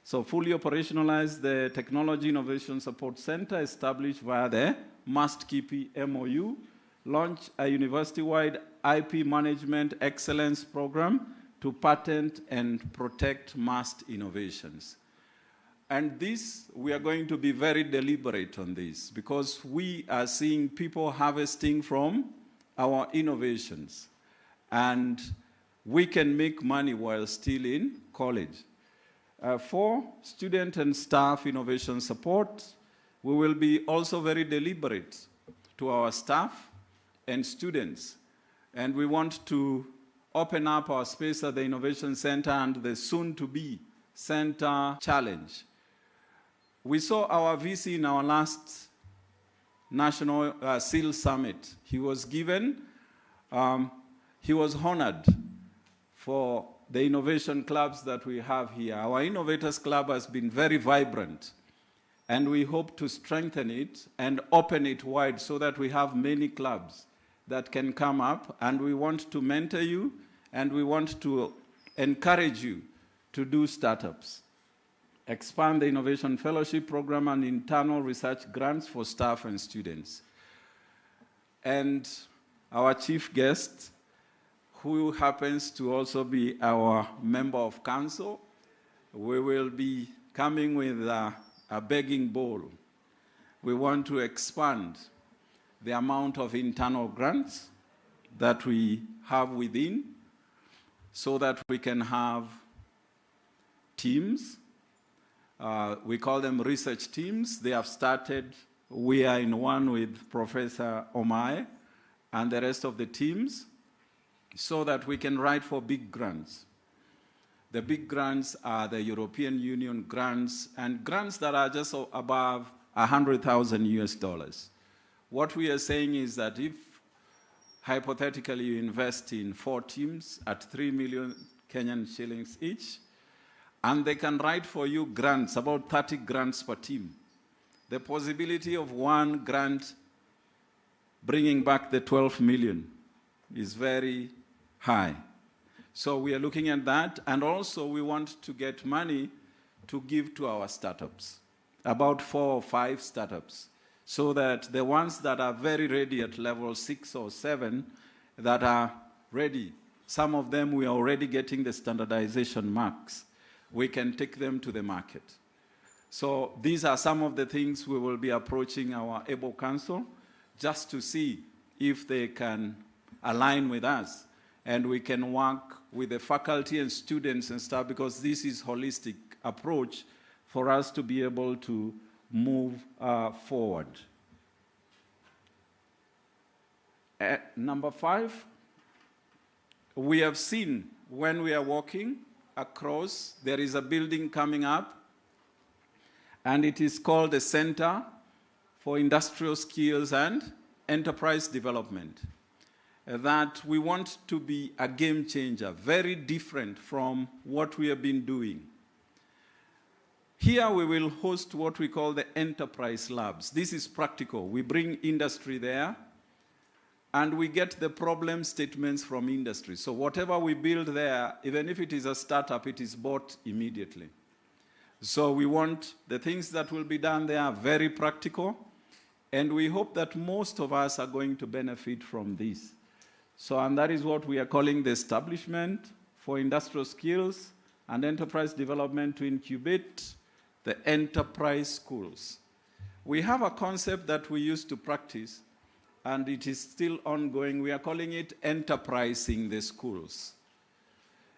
So fully operationalize the Technology Innovation Support Center established via the MAST-KIPI MOU, launch a university-wide IP management excellence program to patent and protect MAST innovations. And this, we are going to be very deliberate on this because we are seeing people harvesting from our innovations. And we can make money while still in college. For student and staff innovation support, we will be also very deliberate to our staff and students. And we want to open up our space at the Innovation Center and the soon-to-be Center Challenge. We saw our VC in our last National SEAL Summit. He was given, he was honored for the innovation clubs that we have here. Our Innovators Club has been very vibrant, and we hope to strengthen it and open it wide so that we have many clubs that can come up, and we want to mentor you, and we want to encourage you to do startups. Expand the Innovation Fellowship Program and internal research grants for staff and students. And our chief guest, who happens to also be our member of council, we will be coming with a begging bowl. We want to expand the amount of internal grants that we have within so that we can have teams. We call them research teams. They have started. We are in one with Professor Omai and the rest of the teams so that we can write for big grants. The big grants are the European Union grants and grants that are just above 100,000 US dollars. What we are saying is that if hypothetically you invest in 4 teams at 3 million Kenyan shillings each, and they can write for you grants, about 30 grants per team. The possibility of one grant bringing back the 12 million is very high. So we are looking at that, and also we want to get money to give to our startups, about 4 or 5 startups, so that the ones that are very ready at level 6 or 7 that are ready, some of them we are already getting the standardization marks. We can take them to the market. So these are some of the things we will be approaching our ABLE Council just to see if they can align with us and we can work with the faculty and students and stuff because this is holistic approach for us to be able to move forward. Number 5, we have seen when we are walking across, there is a building coming up, and it is called the Center for Industrial Skills and Enterprise Development. That we want to be a game changer, very different from what we have been doing. Here we will host what we call the enterprise labs. This is practical. We bring industry there, and we get the problem statements from industry. So whatever we build there, even if it is a startup, it is bought immediately. So we want the things that will be done there very practical, and we hope that most of us are going to benefit from this. So, and that is what we are calling the establishment for industrial skills and enterprise development to incubate the enterprise schools. We have a concept that we used to practice, and it is still ongoing. We are calling it enterprising the schools.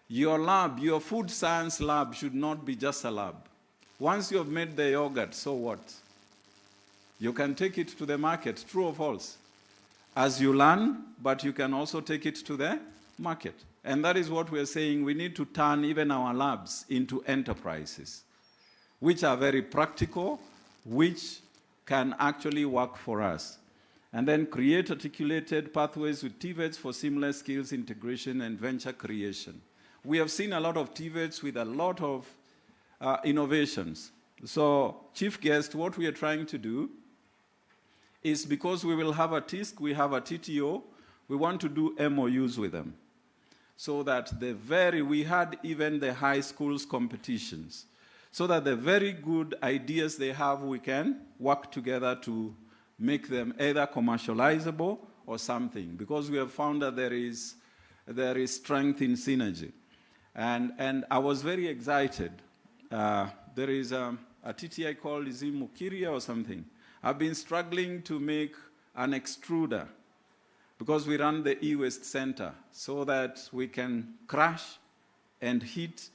Your lab, your food science lab, should not be just a lab. Once you have made the yogurt, so what? You can take it to the market, true or false? As you learn, but you can also take it to the market. And that is what we're saying. We need to turn even our labs into enterprises, which are very practical, which can actually work for us. And then create articulated pathways with TVETs for seamless skills integration and venture creation. We have seen a lot of TVETs with a lot of innovations. So, chief guest, what we are trying to do is, because we will have a TISC, we have a TTO, we want to do MOUs with them. So that we had even the high schools competitions. So that the very good ideas they have, we can work together to make them either commercializable or something. Because we have found that there is strength in synergy. And I was very excited. There is a TTI called Mukiria or something. I've been struggling to make an extruder because we run the e-waste center so that we can crush and heat.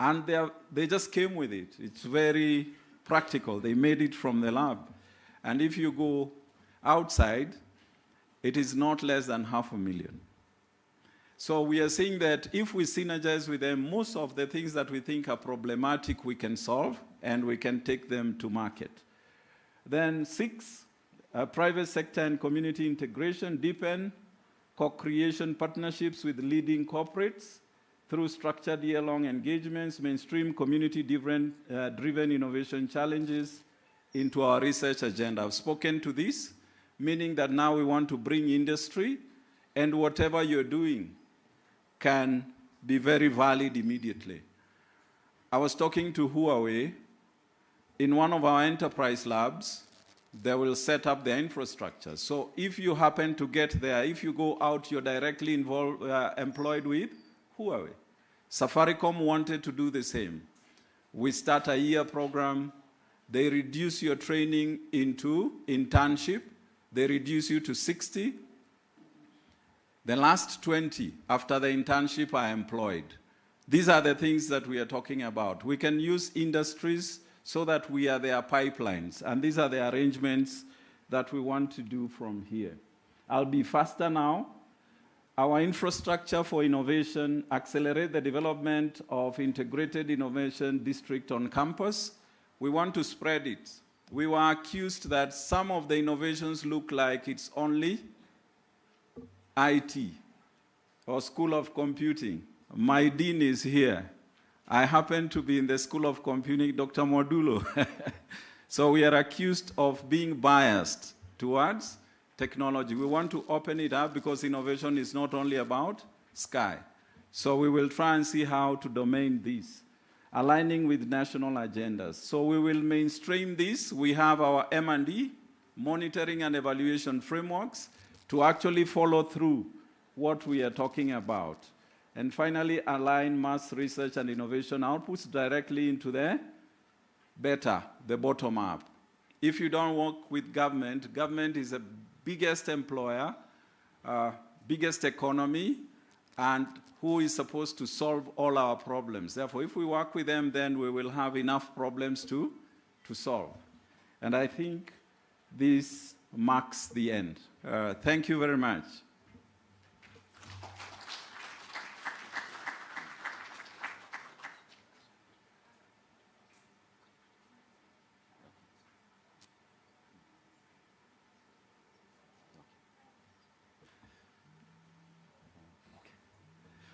And they just came with it. It's very practical. They made it from the lab. And if you go outside, it is not less than $500,000. So we are saying that if we synergize with them, most of the things that we think are problematic we can solve, and we can take them to market. Then 6, private sector and community integration, deepen co-creation partnerships with leading corporates through structured year-long engagements, mainstream community-driven innovation challenges into our research agenda. I've spoken to this, meaning that now we want to bring industry, and whatever you're doing can be very valid immediately. I was talking to Huawei. In one of our enterprise labs, they will set up the infrastructure. So if you happen to get there, if you go out, you're directly employed with Huawei. Safaricom wanted to do the same. We start a year program. They reduce your training into internship. They reduce you to 60. The last 20 after the internship are employed. These are the things that we are talking about. We can use industries so that we are their pipelines. And these are the arrangements that we want to do from here. I'll be faster now. Our infrastructure for innovation, accelerate the development of integrated innovation district on campus. We want to spread it. We were accused that some of the innovations look like it's only IT or School of Computing. My dean is here. I happen to be in the School of Computing, Dr. Modulo. So we are accused of being biased towards technology. We want to open it up because innovation is not only about sky. So we will try and see how to domain this, aligning with national agendas. So we will mainstream this. We have our M&E, monitoring and evaluation frameworks, to actually follow through what we are talking about. And finally, align mass research and innovation outputs directly into the bottom up. If you don't work with government, government is the biggest employer, biggest economy, and who is supposed to solve all our problems. Therefore, if we work with them, then we will have enough problems to solve. And I think this marks the end. Thank you very much.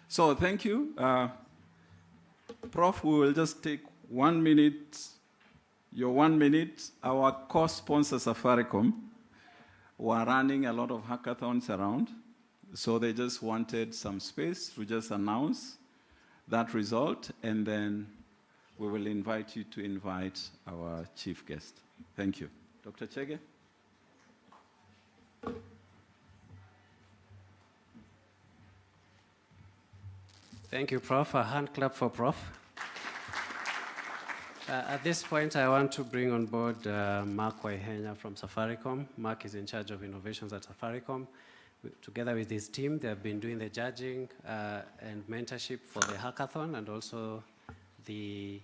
So thank you. Prof, we will just take 1 minute, your 1 minute. Our co-sponsor, Safaricom, were running a lot of hackathons around, so they just wanted some space to just announce that result, and then we will invite you to invite our chief guest. Thank you. Dr. Chege? Thank you, Prof. A hand clap for Prof. At this point, I want to bring on board Mark Waihenya from Safaricom. Mark is in charge of innovations at Safaricom. Together with his team, they have been doing the judging and mentorship for the hackathon and also the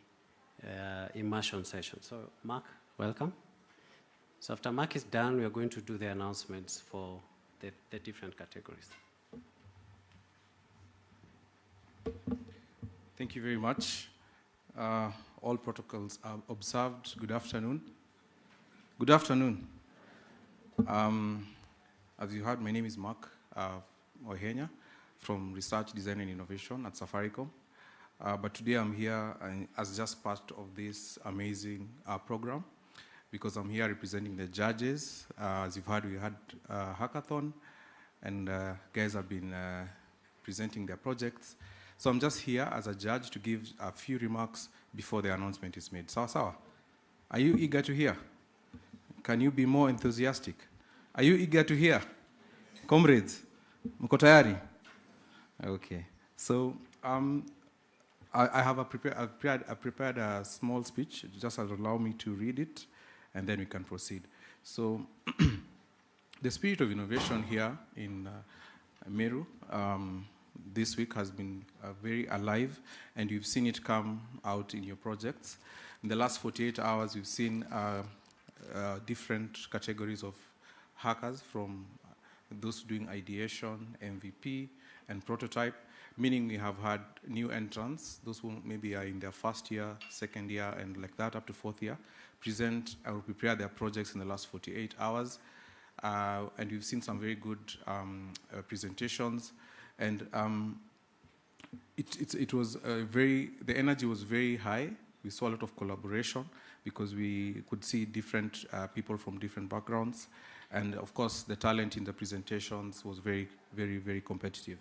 immersion session. So, Mark, welcome. So after Mark is done, we are going to do the announcements for the different categories. Thank you very much. All protocols are observed. Good afternoon. Good afternoon. As you heard, my name is Mark Waihenya from Research, Design and Innovation at Safaricom. But today I'm here as just part of this amazing program because I'm here representing the judges. As you've heard, we had a hackathon and guys have been presenting their projects. So I'm just here as a judge to give a few remarks before the announcement is made. Sawa sawa? Are you eager to hear? Can you be more enthusiastic? Are you eager to hear? Comrades, mko tayari? Okay. So I have prepared a small speech. Just allow me to read it, and then we can proceed. So the spirit of innovation here in Meru this week has been very alive, and you've seen it come out in your projects. In the last 48 hours, we've seen different categories of hackers, from those doing ideation, MVP, and prototype, meaning we have had new entrants, those who maybe are in their first year, second year, and like that up to fourth year, present or prepare their projects in the last 48 hours. And we've seen some very good presentations. And it was the energy was very high. We saw a lot of collaboration because we could see different people from different backgrounds. And of course, the talent in the presentations was very, very, very competitive.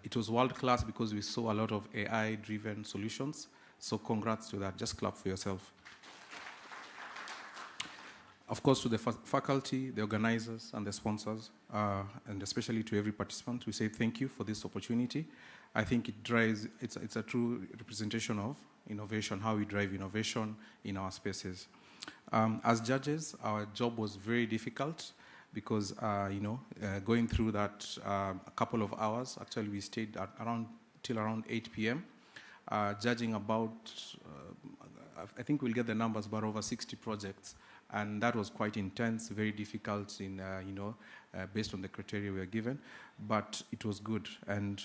It was world-class because we saw a lot of AI-driven solutions. So congrats to that. Just clap for yourself. Of course, to the faculty, the organizers, and the sponsors, and especially to every participant, we say thank you for this opportunity. I think it drives, it's a true representation of innovation, how we drive innovation in our spaces. As judges, our job was very difficult because, going through that a couple of hours, actually we stayed till around 8 p.m., judging about, I think we'll get the numbers, but over 60 projects. And that was quite intense, very difficult in, based on the criteria we were given, but it was good. And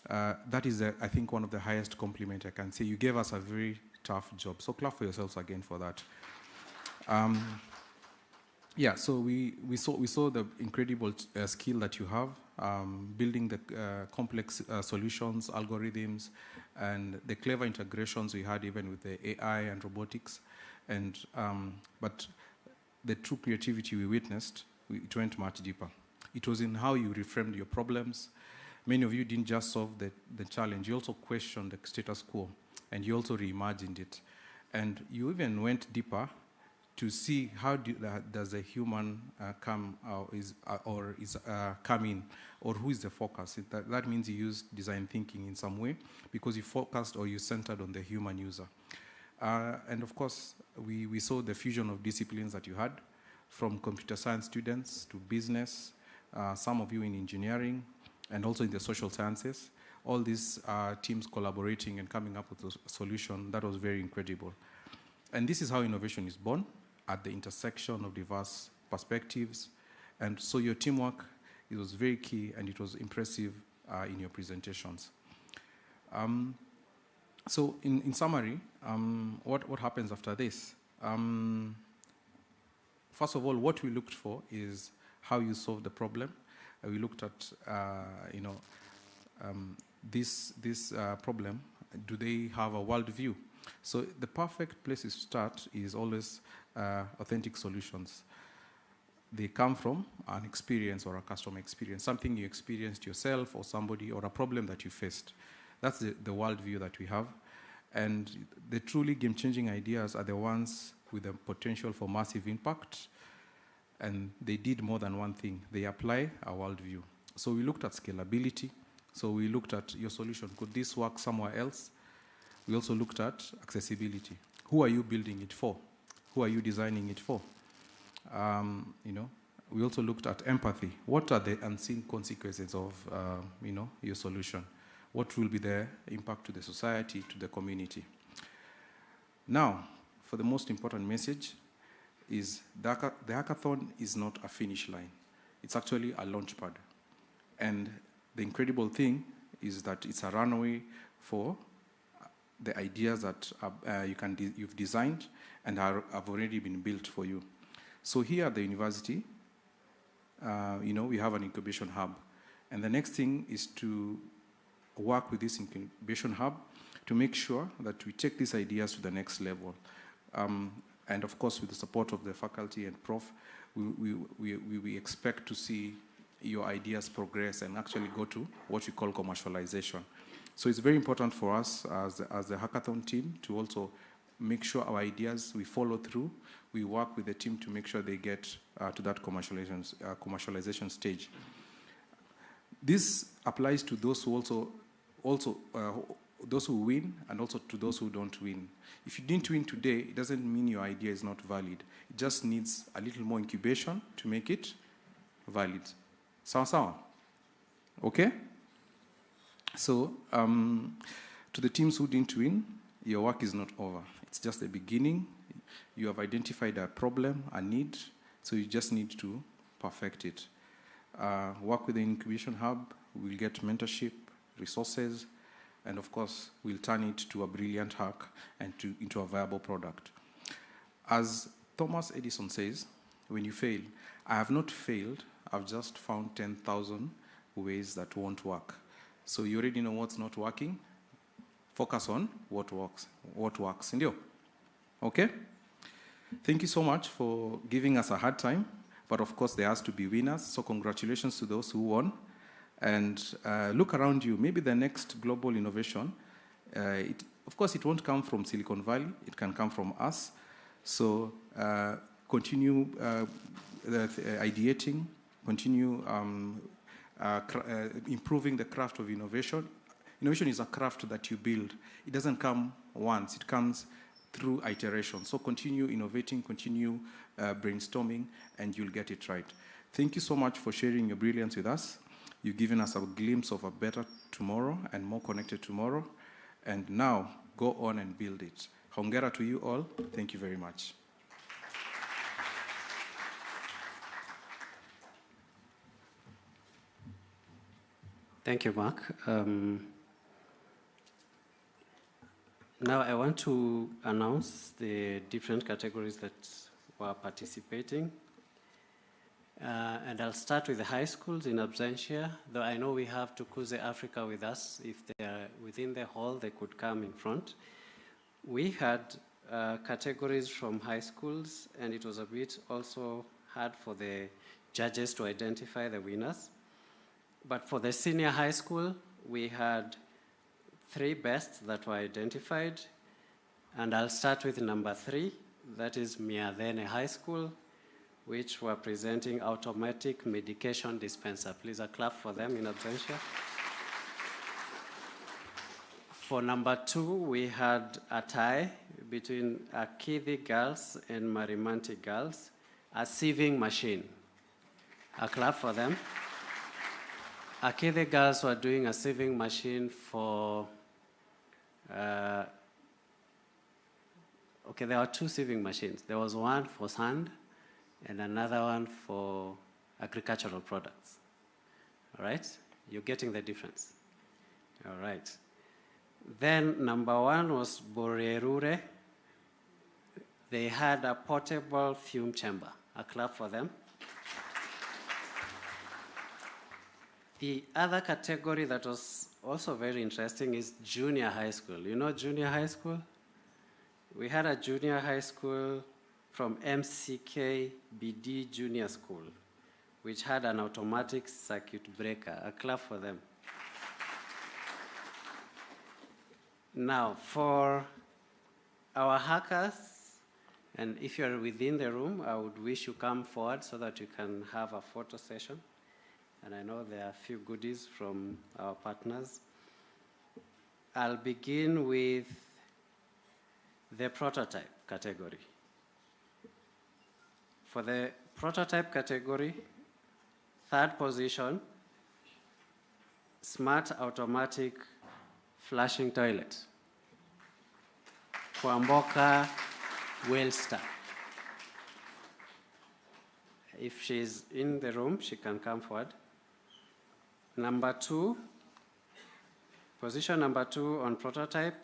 that is, I think, one of the highest compliment I can say. You gave us a very tough job. So clap for yourselves again for that. Yeah, so we saw the incredible skill that you have, building the complex solutions, algorithms, and the clever integrations we had even with the AI and robotics. And but the true creativity we witnessed, it went much deeper. It was in how you reframed your problems. Many of you didn't just solve the challenge, you also questioned the status quo, and you also reimagined it. And you even went deeper to see how does a human come in, or who is the focus. That means you used design thinking in some way because you focused or you centered on the human user. And of course, we saw the fusion of disciplines that you had, from computer science students to business, some of you in engineering, and also in the social sciences. All these teams collaborating and coming up with a solution that was very incredible. And this is how innovation is born, at the intersection of diverse perspectives. And so your teamwork, it was very key, and it was impressive in your presentations. So in summary, what happens after this? First of all, what we looked for is how you solve the problem. We looked at, this problem. Do they have a worldview? So the perfect place to start is always authentic solutions. They come from an experience or a customer experience, something you experienced yourself or somebody, or a problem that you faced. That's the worldview that we have. And the truly game-changing ideas are the ones with the potential for massive impact. And they did more than one thing. They apply a worldview. So we looked at scalability. So we looked at your solution. Could this work somewhere else? We also looked at accessibility. who are you building it for? Who are you designing it for? We also looked at empathy. What are the unseen consequences of, your solution? What will be the impact to the society, to the community? Now, for the most important message is the hackathon is not a finish line. It's actually a launch pad. And the incredible thing is that it's a runway for the ideas that you've designed and have already been built for you. So here at the university, we have an incubation hub. And the next thing is to work with this incubation hub to make sure that we take these ideas to the next level. And of course, with the support of the faculty and prof, we expect to see your ideas progress and actually go to what we call commercialization. So it's very important for us as the hackathon team to also make sure our ideas, we follow through. We work with the team to make sure they get to that commercialization stage. This applies to those who those who win and also to those who don't win. If you didn't win today, it doesn't mean your idea is not valid. It just needs a little more incubation to make it valid. Sawa? Okay? So, to the teams who didn't win, your work is not over. It's just the beginning. You have identified a problem, a need, so you just need to perfect it. Work with the incubation hub, we'll get mentorship, resources, and of course, we'll turn it to a brilliant hack and into a viable product. As Thomas Edison says, when you fail, I have not failed, I've just found 10,000 ways that won't work. So you already know what's not working. Focus on what works. Indio? Okay? Thank you so much for giving us a hard time, but of course there has to be winners, so congratulations to those who won. And look around you, maybe the next global innovation, of course it won't come from Silicon Valley, it can come from us. So continue ideating, continue improving the craft of innovation. Innovation is a craft that you build. It doesn't come once, it comes through iteration. So continue innovating, continue brainstorming, and you'll get it right. Thank you so much for sharing your brilliance with us. You've given us a glimpse of a better tomorrow and more connected tomorrow. And now, go on and build it. Hongera to you all. Thank you very much. Thank you, Mark. Now I want to announce the different categories that were participating. And I'll start with the high schools in absentia, though I know we have Tukuze Africa with us. If they are within the hall, they could come in front. We had categories from high schools, and it was a bit also hard for the judges to identify the winners. But for the senior high school, we had 3 bests that were identified. And I'll start with number 3, that is Miadhene High School, which were presenting automatic medication dispenser. Please a clap for them in absentia. For number 2, we had a tie between Akithi girls and Marimanti girls, a sieving machine. A clap for them. Akithi girls were doing a sieving machine for, there were 2 sieving machines. There was one for sand and another one for agricultural products. All right? You're getting the difference. All right. Then number 1 was Borerure. They had a portable fume chamber. A clap for them. The other category that was also very interesting is junior high school. You know junior high school? We had a junior high school from MCK BD Junior School, which had an automatic circuit breaker. A clap for them. Now, for our hackers, and if you're within the room, I would wish you come forward so that you can have a photo session. And I know there are a few goodies from our partners. I'll begin with the prototype category. For the prototype category, third position, smart automatic flushing toilet. Kwamboka Wellstar. If she's in the room, she can come forward. Number 2, position number 2 on prototype,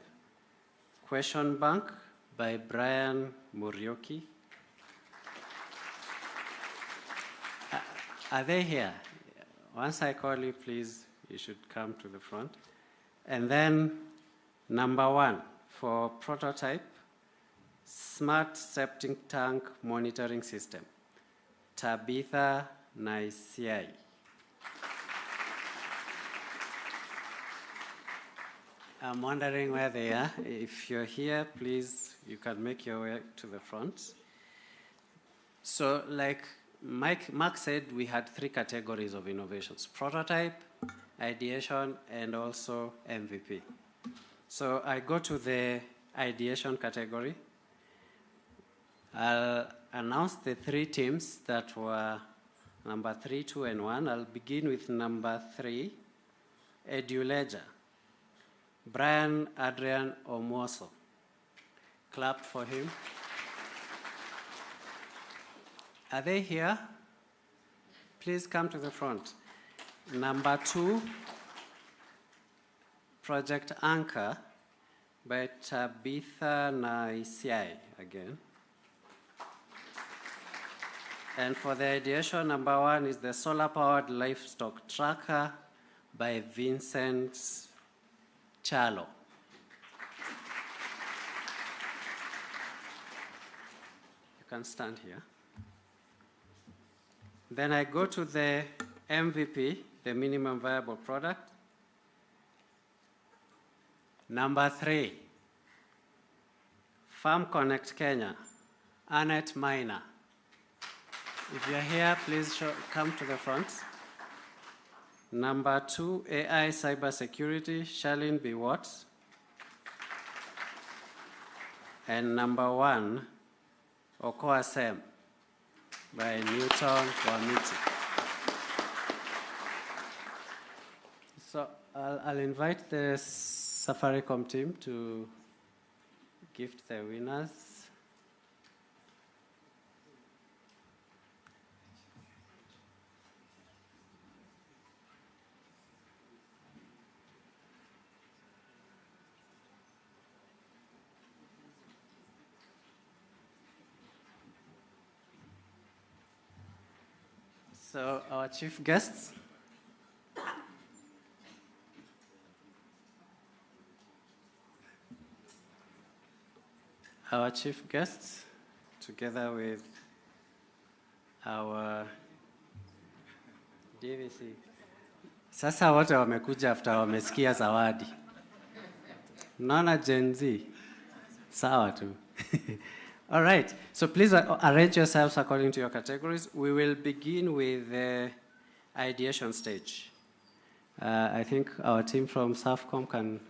question bank by Brian Murioki. Are they here? Once I call you, please, you should come to the front. And then number 1 for prototype, smart septic tank monitoring system, Tabitha Naisiai. I'm wondering where they are. If you're here, please, you can make your way to the front. So like Mark said, we had 3 categories of innovations: prototype, ideation, and also MVP. So I go to the ideation category. I'll announce the 3 teams that were number 3, 2, and 1. I'll begin with number 3, EduLedger. Brian Adrian Omoso. Clap for him. Are they here? Please come to the front. Number 2, Project Anchor by Tabitha Naisiai again. And for the ideation, number 1 is the solar-powered livestock tracker by Vincent Chalo. You can stand here. Then I go to the MVP, the minimum viable product. Number 3, Farm Connect Kenya, Annette Minor. If you're here, please come to the front. Number 2, AI cybersecurity, Charlene B. Watts. And number 1, Okoa Sem by Newton Wamiti. So I'll invite the Safaricom team to gift the winners. So our chief guests. Our chief guests, together with our DVC. Sasa wote wamekuja after wamesikia zawadi. Naona Gen Z. Sawa tu. All right, so please arrange yourselves according to your categories. We will begin with the ideation stage. I think our team from SAFCOM can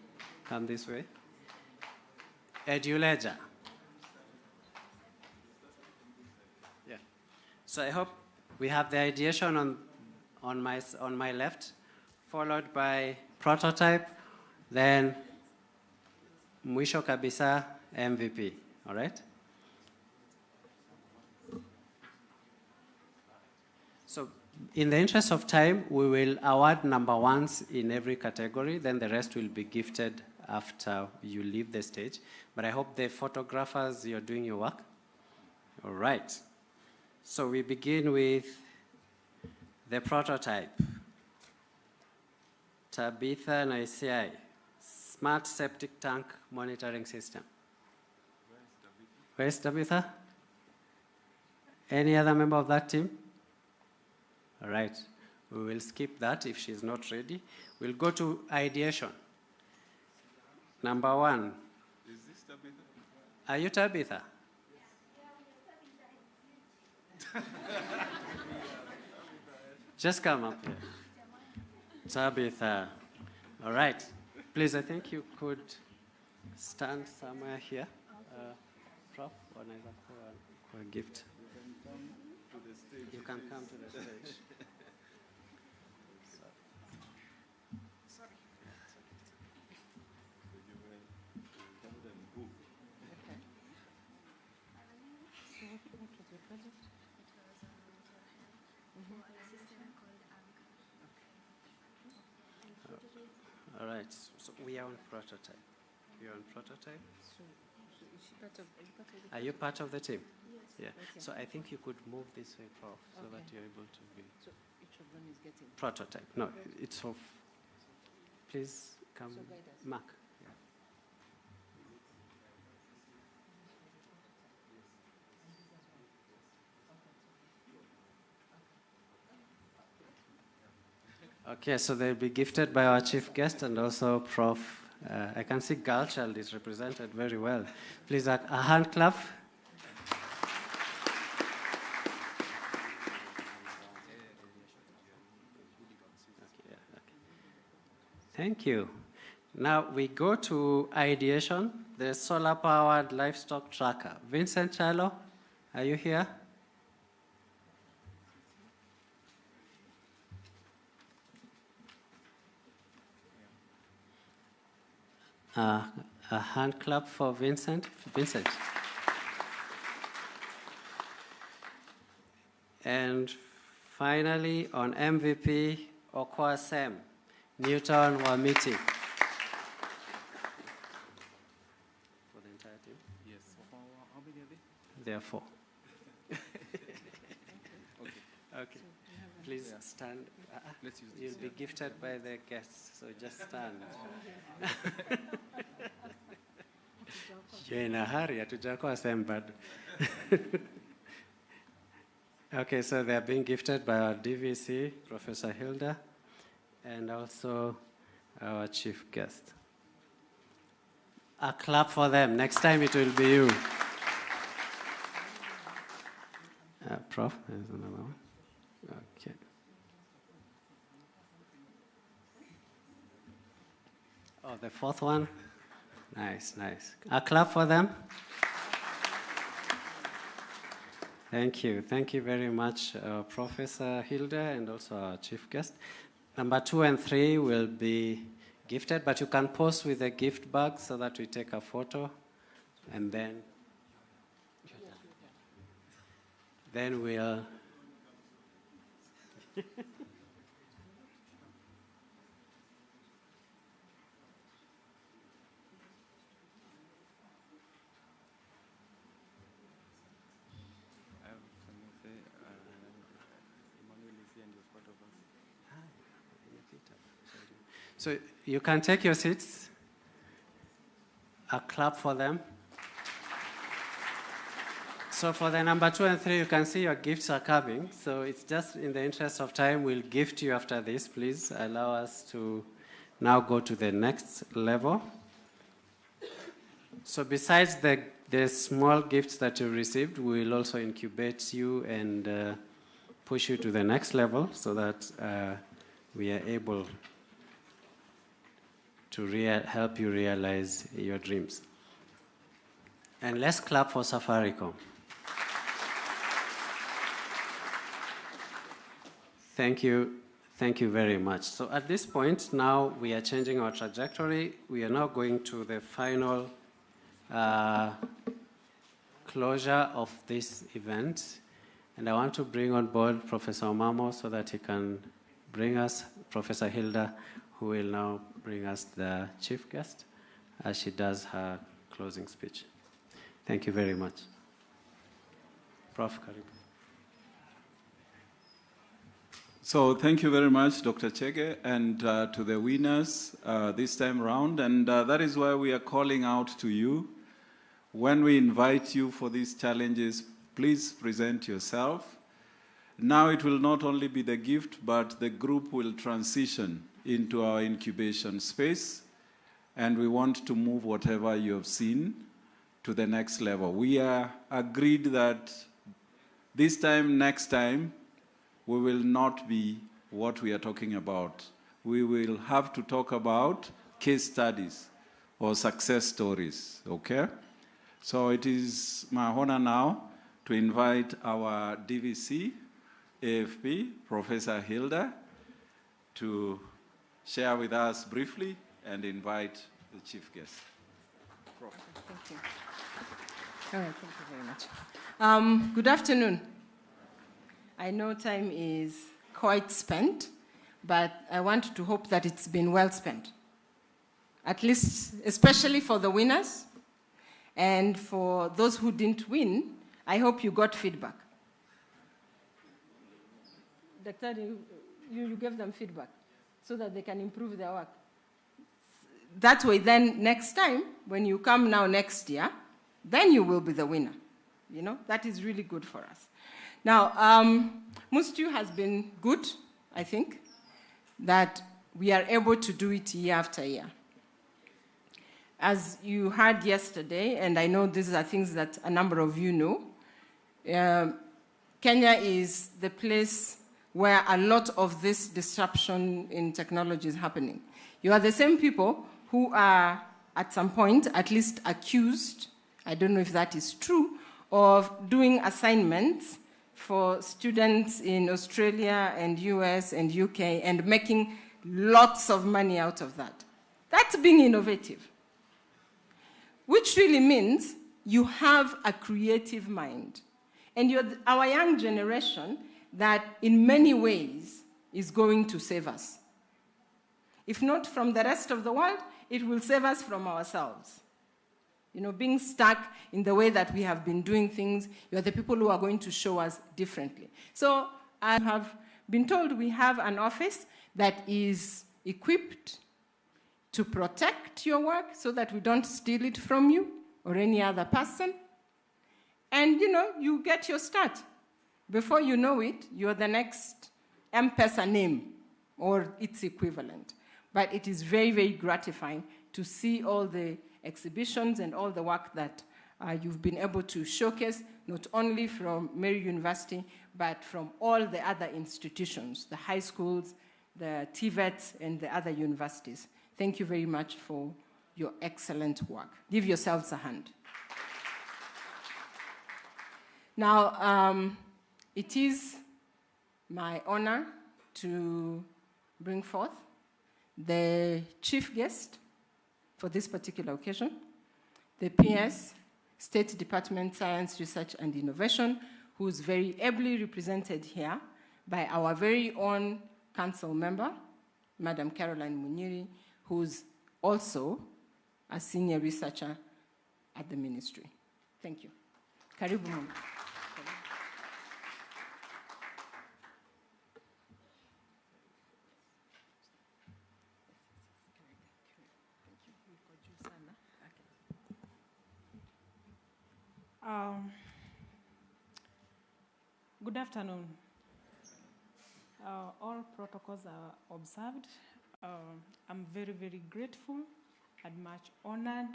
come this way. EduLedger. Yeah. So I hope we have the ideation on my left, followed by prototype, then mwisho kabisa MVP. All right? So in the interest of time, we will award number 1s in every category, then the rest will be gifted after you leave the stage. But I hope the photographers, you're doing your work. All right. So we begin with the prototype. Tabitha Naisiai, Smart Septic Tank Monitoring System. Where's Tabitha? Any other member of that team? All right, we will skip that if she's not ready. We'll go to ideation. Number 1. Is this Tabitha? Are you Tabitha? Just come up here. Tabitha. All right. Please, I think you could stand somewhere here. Prof, wanaweza kwa gift. You can come to the stage. All right, so we are on prototype. You're on prototype? Are you part of the team? Yes. Yeah. Okay. So I think you could move this way, Prof, so that you're able to be. So each of them is getting prototype. No, it's of. Please come, so Mark. Yeah. Okay, so they'll be gifted by our chief guest and also Prof. I can see Girlchild is represented very well. Please, a hand clap. Thank you. Now we go to ideation, the solar-powered livestock tracker. Vincent Chalo, are you here? A hand clap for Vincent. Vincent. And finally, on MVP, Okwa Sem, Newton Wamiti. For the entire team? Yes. How many are they? There are 4. Okay. Please stand. Let's use You'll be gifted by the guests, so just stand. You're in a hurry, hatujakuwa same bad. Okay, so they're being gifted by our DVC, Professor Hilda, and also our chief guest. A clap for them. Next time it will be you. Prof, there's another one. Okay. Oh, the 4th one? Nice, nice. A clap for them. Thank you. Thank you very much, Professor Hilda, and also our chief guest. Number 2 and 3 will be gifted, but you can pose with a gift bag so that we take a photo, and then we'll... So you can take your seats. A clap for them. So for the number 2 and 3, you can see your gifts are coming. So it's just in the interest of time, we'll gift you after this. Please allow us to now go to the next level. So besides the small gifts that you received, we will also incubate you and push you to the next level so that we are able to help you realize your dreams. And let's clap for Safaricom. Thank you. Thank you very much. So at this point, now we are changing our trajectory. We are now going to the final closure of this event. And I want to bring on board Professor Omamo so that he can bring us Professor Hilda, who will now bring us the chief guest as she does her closing speech. Thank you very much. Prof. Karibu. So thank you very much, Dr. Chege, and to the winners this time around. And that is why we are calling out to you. When we invite you for these challenges, please present yourself. Now it will not only be the gift, but the group will transition into our incubation space. And we want to move whatever you have seen to the next level. We are agreed that this time, next time, we will not be what we are talking about. We will have to talk about case studies or success stories, okay? So it is my honor now to invite our DVC, AFP, Professor Hilda, to share with us briefly and invite the chief guest. Thank you. All right, thank you very much. Good afternoon. I know time is quite spent, but I want to hope that it's been well spent. At least, especially for the winners, and for those who didn't win, I hope you got feedback. Doctor, you gave them feedback so that they can improve their work. That way, then next time, when you come now next year, then you will be the winner. You know, that is really good for us. Now, Mustu has been good, I think, that we are able to do it year after year. As you heard yesterday, and I know these are things that a number of you know, Kenya is the place where a lot of this disruption in technology is happening. You are the same people who are, at some point, at least accused, I don't know if that is true, of doing assignments for students in Australia and US and UK and making lots of money out of that. That's being innovative, which really means you have a creative mind. And you're our young generation that in many ways is going to save us. If not from the rest of the world, it will save us from ourselves. You know, being stuck in the way that we have been doing things, you're the people who are going to show us differently. So I have been told we have an office that is equipped to protect your work so that we don't steal it from you or any other person. And, you know, you get your start. Before you know it, you're the next M-Pesa name or its equivalent. But it is very, very gratifying to see all the exhibitions and all the work that you've been able to showcase, not only from Meru University, but from all the other institutions, the high schools, the TVETs, and the other universities. Thank you very much for your excellent work. Give yourselves a hand. Now, it is my honor to bring forth the chief guest for this particular occasion, the PS, State Department Science, Research and Innovation, who is very ably represented here by our very own council member, Madam Caroline Munyiri, who's also a senior researcher at the ministry. Thank you. Karibu Mama. Good afternoon. All protocols are observed. I'm very, very grateful and much honored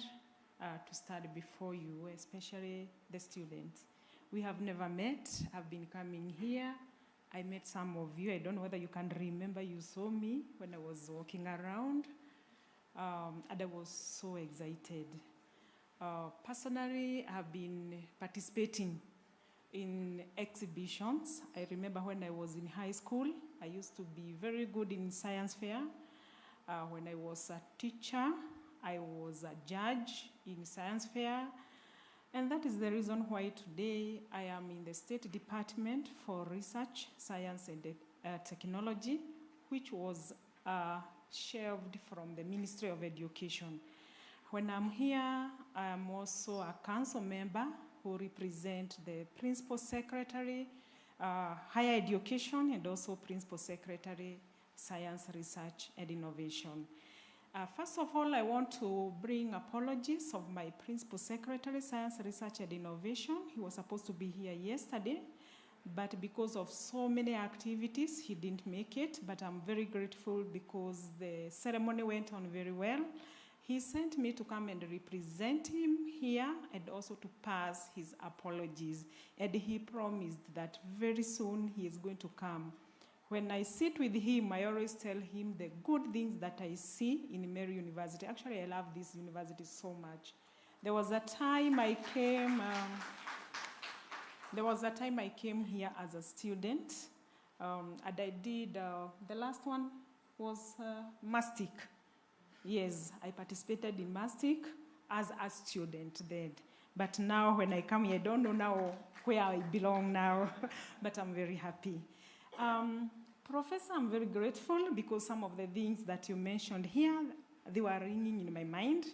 to stand before you, especially the students. We have never met. I've been coming here. I met some of you. I don't know whether you can remember, you saw me when I was walking around, and I was so excited. Personally, I've been participating in exhibitions. I remember when I was in high school, I used to be very good in science fair. When I was a teacher, I was a judge in science fair. And that is the reason why today I am in the State Department for Research, Science and Technology, which was shelved from the Ministry of Education. When I'm here, I am also a council member who represent the Principal Secretary, Higher Education, and also Principal Secretary, Science, Research, and Innovation. First of all, I want to bring apologies of my Principal Secretary, Science, Research, and Innovation. He was supposed to be here yesterday, but because of so many activities, he didn't make it, but I'm very grateful because the ceremony went on very well. He sent me to come and represent him here and also to pass his apologies. And he promised that very soon he is going to come. When I sit with him, I always tell him the good things that I see in Meru University. Actually, I love this university so much. There was a time I came. There was a time I came here as a student, and I did. The last one was mastic. Yes, I participated in mastic as a student then. But now, when I come here, I don't know now where I belong now, but I'm very happy. Professor, I'm very grateful because some of the things that you mentioned here, they were ringing in my mind.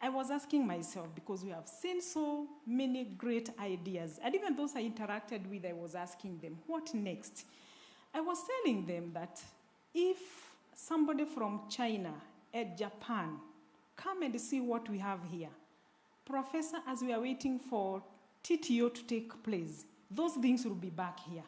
I was asking myself, because we have seen so many great ideas, and even those I interacted with, I was asking them, what next? I was telling them that if somebody from China and Japan come and see what we have here, Professor, as we are waiting for TTO to take place, those things will be back here.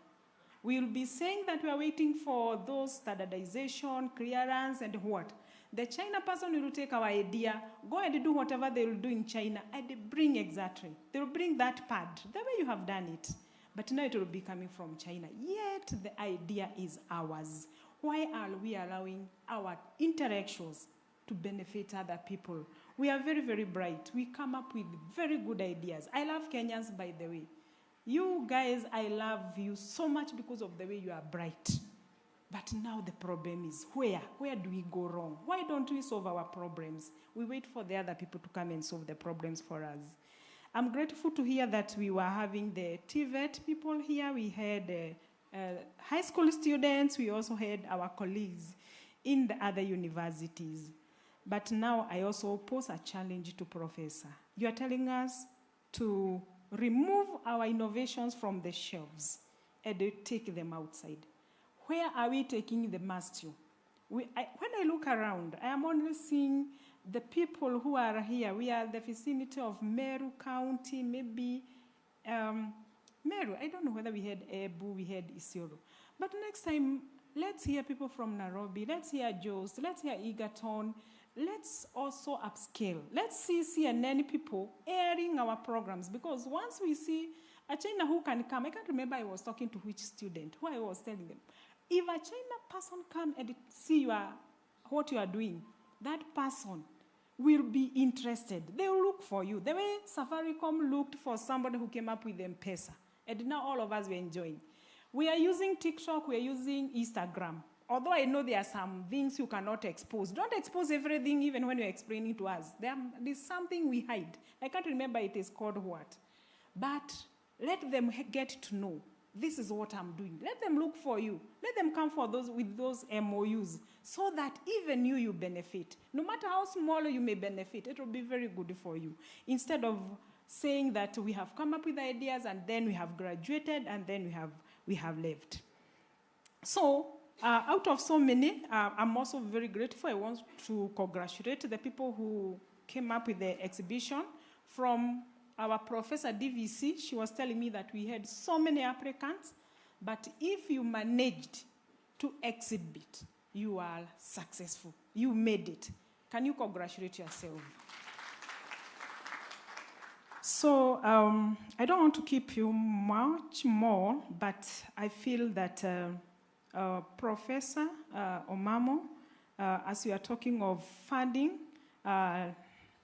We will be saying that we are waiting for those standardization, clearance, and what? The China person will take our idea, go and do whatever they will do in China, and they bring exactly. They will bring that pad, the way you have done it. But now it will be coming from China. Yet the idea is ours. Why are we allowing our intellectuals to benefit other people? We are very, very bright. We come up with very good ideas. I love Kenyans, by the way. You guys, I love you so much because of the way you are bright. But now the problem is where? Where do we go wrong? Why don't we solve our problems? We wait for the other people to come and solve the problems for us. I'm grateful to hear that we were having the TVET people here. We had high school students. We also had our colleagues in the other universities. But now I also pose a challenge to Professor. You are telling us to remove our innovations from the shelves and take them outside. Where are we taking the master? When I look around, I am only seeing the people who are here. We are the vicinity of Meru County, maybe Meru. I don't know whether we had Ebu, we had Isiolo. But next time, let's hear people from Nairobi. Let's hear Jos. Let's hear Egerton. Let's also upscale. Let's see CNN people airing our programs, because once we see a China who can come, I can't remember I was talking to which student, who I was telling them, if a China person come and see what you are doing, that person will be interested. They will look for you. The way Safaricom looked for somebody who came up with M-Pesa, and now all of us were enjoying. We are using TikTok, we are using Instagram. Although I know there are some things you cannot expose. Don't expose everything even when you're explaining to us. There's something we hide. I can't remember it is called what. But let them get to know, this is what I'm doing. Let them look for you. Let them come for with those MOUs so that even you benefit. No matter how small you may benefit, it will be very good for you. Instead of saying that we have come up with ideas and then we have graduated and then we have left. So, out of so many, I'm also very grateful. I want to congratulate the people who came up with the exhibition. From our professor, DVC, she was telling me that we had so many applicants, but if you managed to exhibit, you are successful. You made it. Can you congratulate yourself? So I don't want to keep you much more, but I feel that Professor Omamo, as we are talking of funding,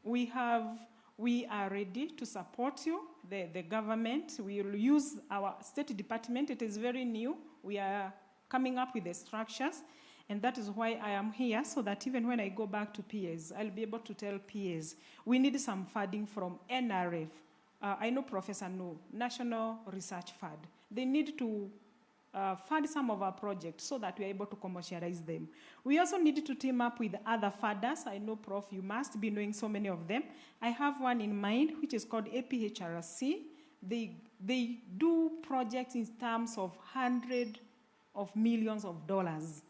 we are ready to support you, the government. We will use our State Department. It is very new. We are coming up with the structures, and that is why I am here, so that even when I go back to PAs, I'll be able to tell PAs, we need some funding from NRF. I know Professor No, National Research Fund. They need to fund some of our projects so that we are able to commercialize them. We also need to team up with other funders. I know, Prof, you must be knowing so many of them. I have one in mind, which is called APHRC. They do projects in terms of hundreds of millions of dollars.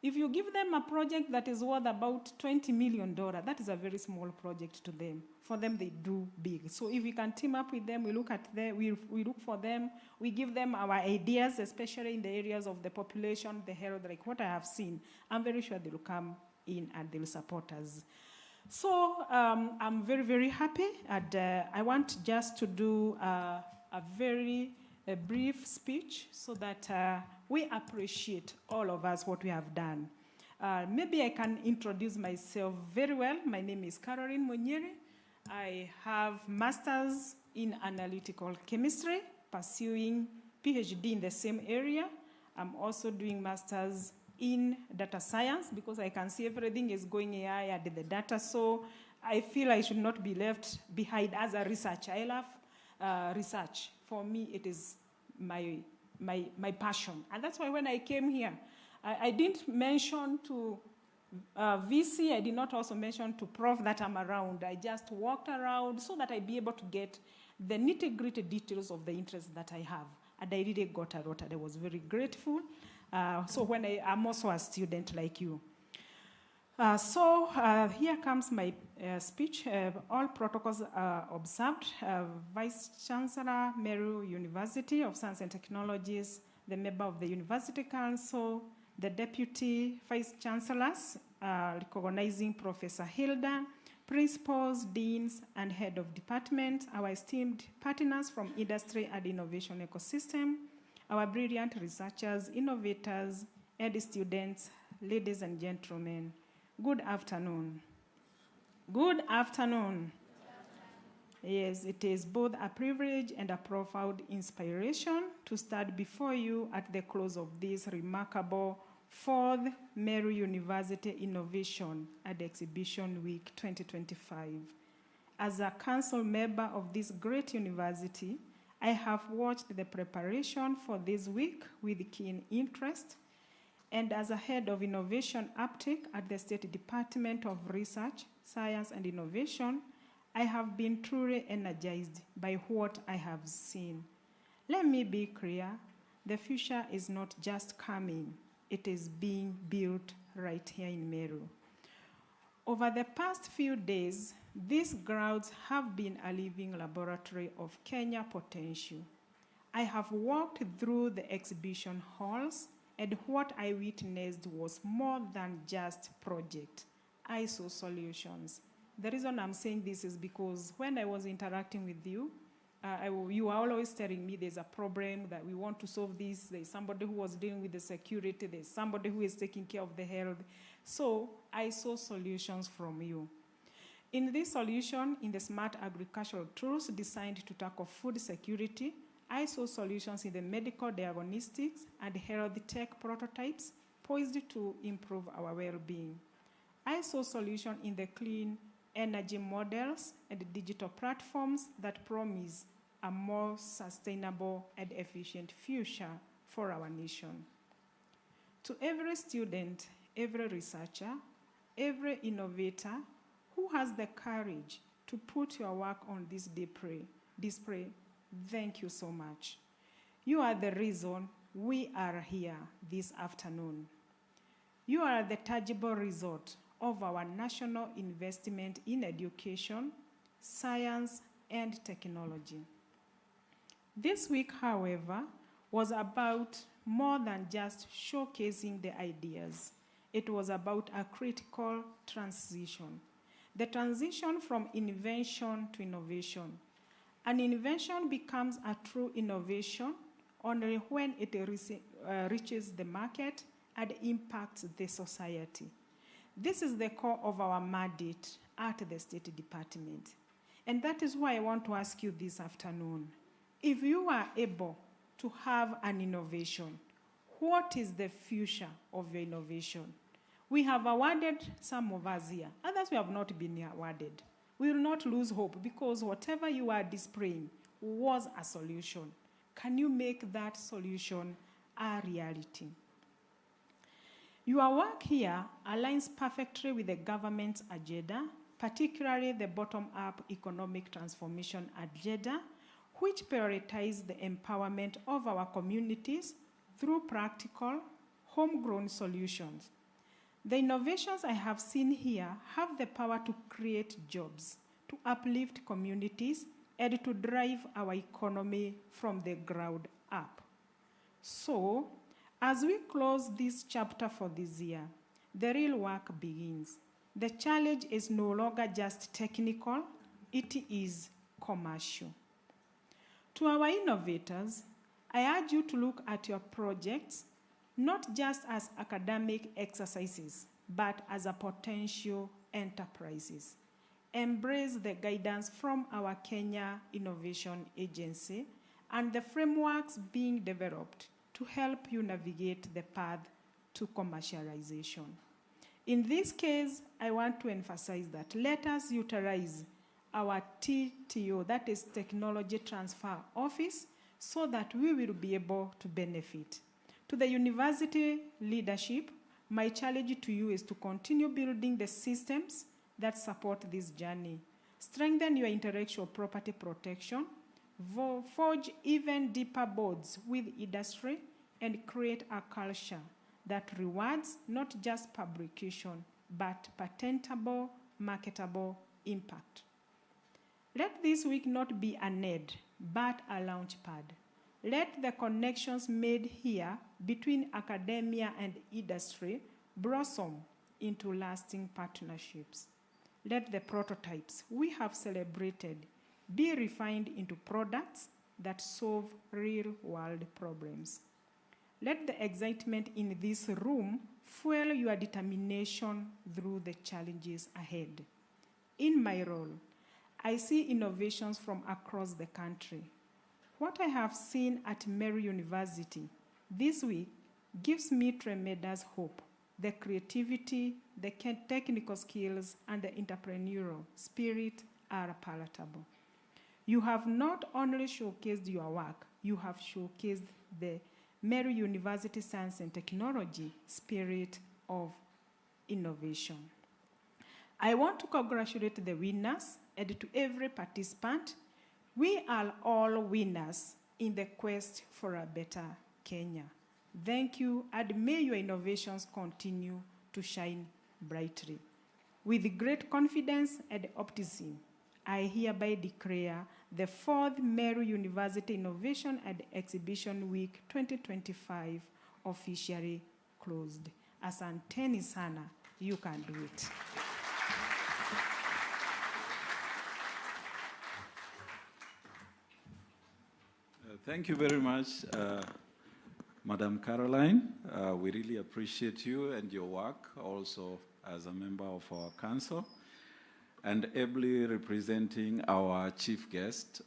If you give them a project that is worth about $20 million, that is a very small project to them. For them, they do big. So if we can team up with them, we look at them, we look for them, we give them our ideas, especially in the areas of the population, the health, like what I have seen. I'm very sure they will come in and they will support us. So I'm very, very happy, and I want just to do a very brief speech so that we appreciate all of us what we have done. Maybe I can introduce myself very well. My name is Caroline Monyeri. I have master's in analytical chemistry, pursuing PhD in the same area. I'm also doing master's in data science because I can see everything is going AI and the data, so I feel I should not be left behind as a researcher. I love research. For me, it is my passion. And that's why when I came here, I didn't mention to VC, I did not also mention to Prof that I'm around. I just walked around so that I'd be able to get the nitty-gritty details of the interest that I have. And I really got a lot, and I was very grateful. So when I'm also a student like you. Here comes my speech. All protocols are observed. Vice Chancellor, Meru University of Science and Technologies, the member of the University Council, the Deputy Vice Chancellors, recognizing Professor Hilda, principals, deans, and head of department, our esteemed partners from industry and innovation ecosystem, our brilliant researchers, innovators, ed students, ladies and gentlemen. Good afternoon. Good afternoon. Yes, it is both a privilege and a profound inspiration to stand before you at the close of this remarkable 4th Meru University Innovation and Exhibition Week 2025. As a council member of this great university, I have watched the preparation for this week with keen interest. And as a head of innovation uptake at the State Department of Research, Science and Innovation, I have been truly energized by what I have seen. Let me be clear, the future is not just coming, it is being built right here in Meru. Over the past few days, these grounds have been a living laboratory of Kenya potential. I have walked through the exhibition halls, and what I witnessed was more than just project. I saw solutions. The reason I'm saying this is because when I was interacting with you, you were always telling me there's a problem, that we want to solve this, there's somebody who was dealing with the security, there's somebody who is taking care of the health. So I saw solutions from you. In this solution, in the smart agricultural tools designed to tackle food security, I saw solutions in the medical diagnostics and health tech prototypes poised to improve our well-being. I saw solutions in the clean energy models and digital platforms that promise a more sustainable and efficient future for our nation. To every student, every researcher, every innovator who has the courage to put your work on this display, thank you so much. You are the reason we are here this afternoon. You are the tangible result of our national investment in education, science, and technology. This week, however, was about more than just showcasing the ideas. It was about a critical transition. The transition from invention to innovation. An invention becomes a true innovation only when it reaches the market and impacts the society. This is the core of our mandate at the State Department. And that is why I want to ask you this afternoon. If you are able to have an innovation, what is the future of your innovation? We have awarded some of us here. Others we have not been awarded. We will not lose hope because whatever you are displaying was a solution. Can you make that solution a reality? Your work here aligns perfectly with the government's agenda, particularly the bottom-up economic transformation agenda, which prioritizes the empowerment of our communities through practical, homegrown solutions. The innovations I have seen here have the power to create jobs, to uplift communities, and to drive our economy from the ground up. So, as we close this chapter for this year, the real work begins. The challenge is no longer just technical, it is commercial. To our innovators, I urge you to look at your projects not just as academic exercises, but as a potential enterprises. embrace the guidance from our Kenya Innovation Agency and the frameworks being developed to help you navigate the path to commercialization. In this case, I want to emphasize that let us utilize our TTO, that is Technology Transfer Office, so that we will be able to benefit. To the university leadership, my challenge to you is to continue building the systems that support this journey. Strengthen your intellectual property protection, forge even deeper bonds with industry, and create a culture that rewards not just publication, but patentable, marketable impact. Let this week not be an ad, but a launch pad. Let the connections made here between academia and industry blossom into lasting partnerships. Let the prototypes we have celebrated be refined into products that solve real-world problems. Let the excitement in this room fuel your determination through the challenges ahead. In my role, I see innovations from across the country. What I have seen at Meru University this week gives me tremendous hope. The creativity, the technical skills, and the entrepreneurial spirit are palatable. You have not only showcased your work, you have showcased the Meru University Science and Technology spirit of innovation. I want to congratulate the winners and to every participant. We are all winners in the quest for a better Kenya. Thank you, and may your innovations continue to shine brightly. With great confidence and optimism, I hereby declare the 4th Meru University Innovation and Exhibition Week 2025 officially closed. Asanteni sana, you can do it. Thank you very much, Madam Caroline. We really appreciate you and your work also as a member of our council and ably representing our chief guest,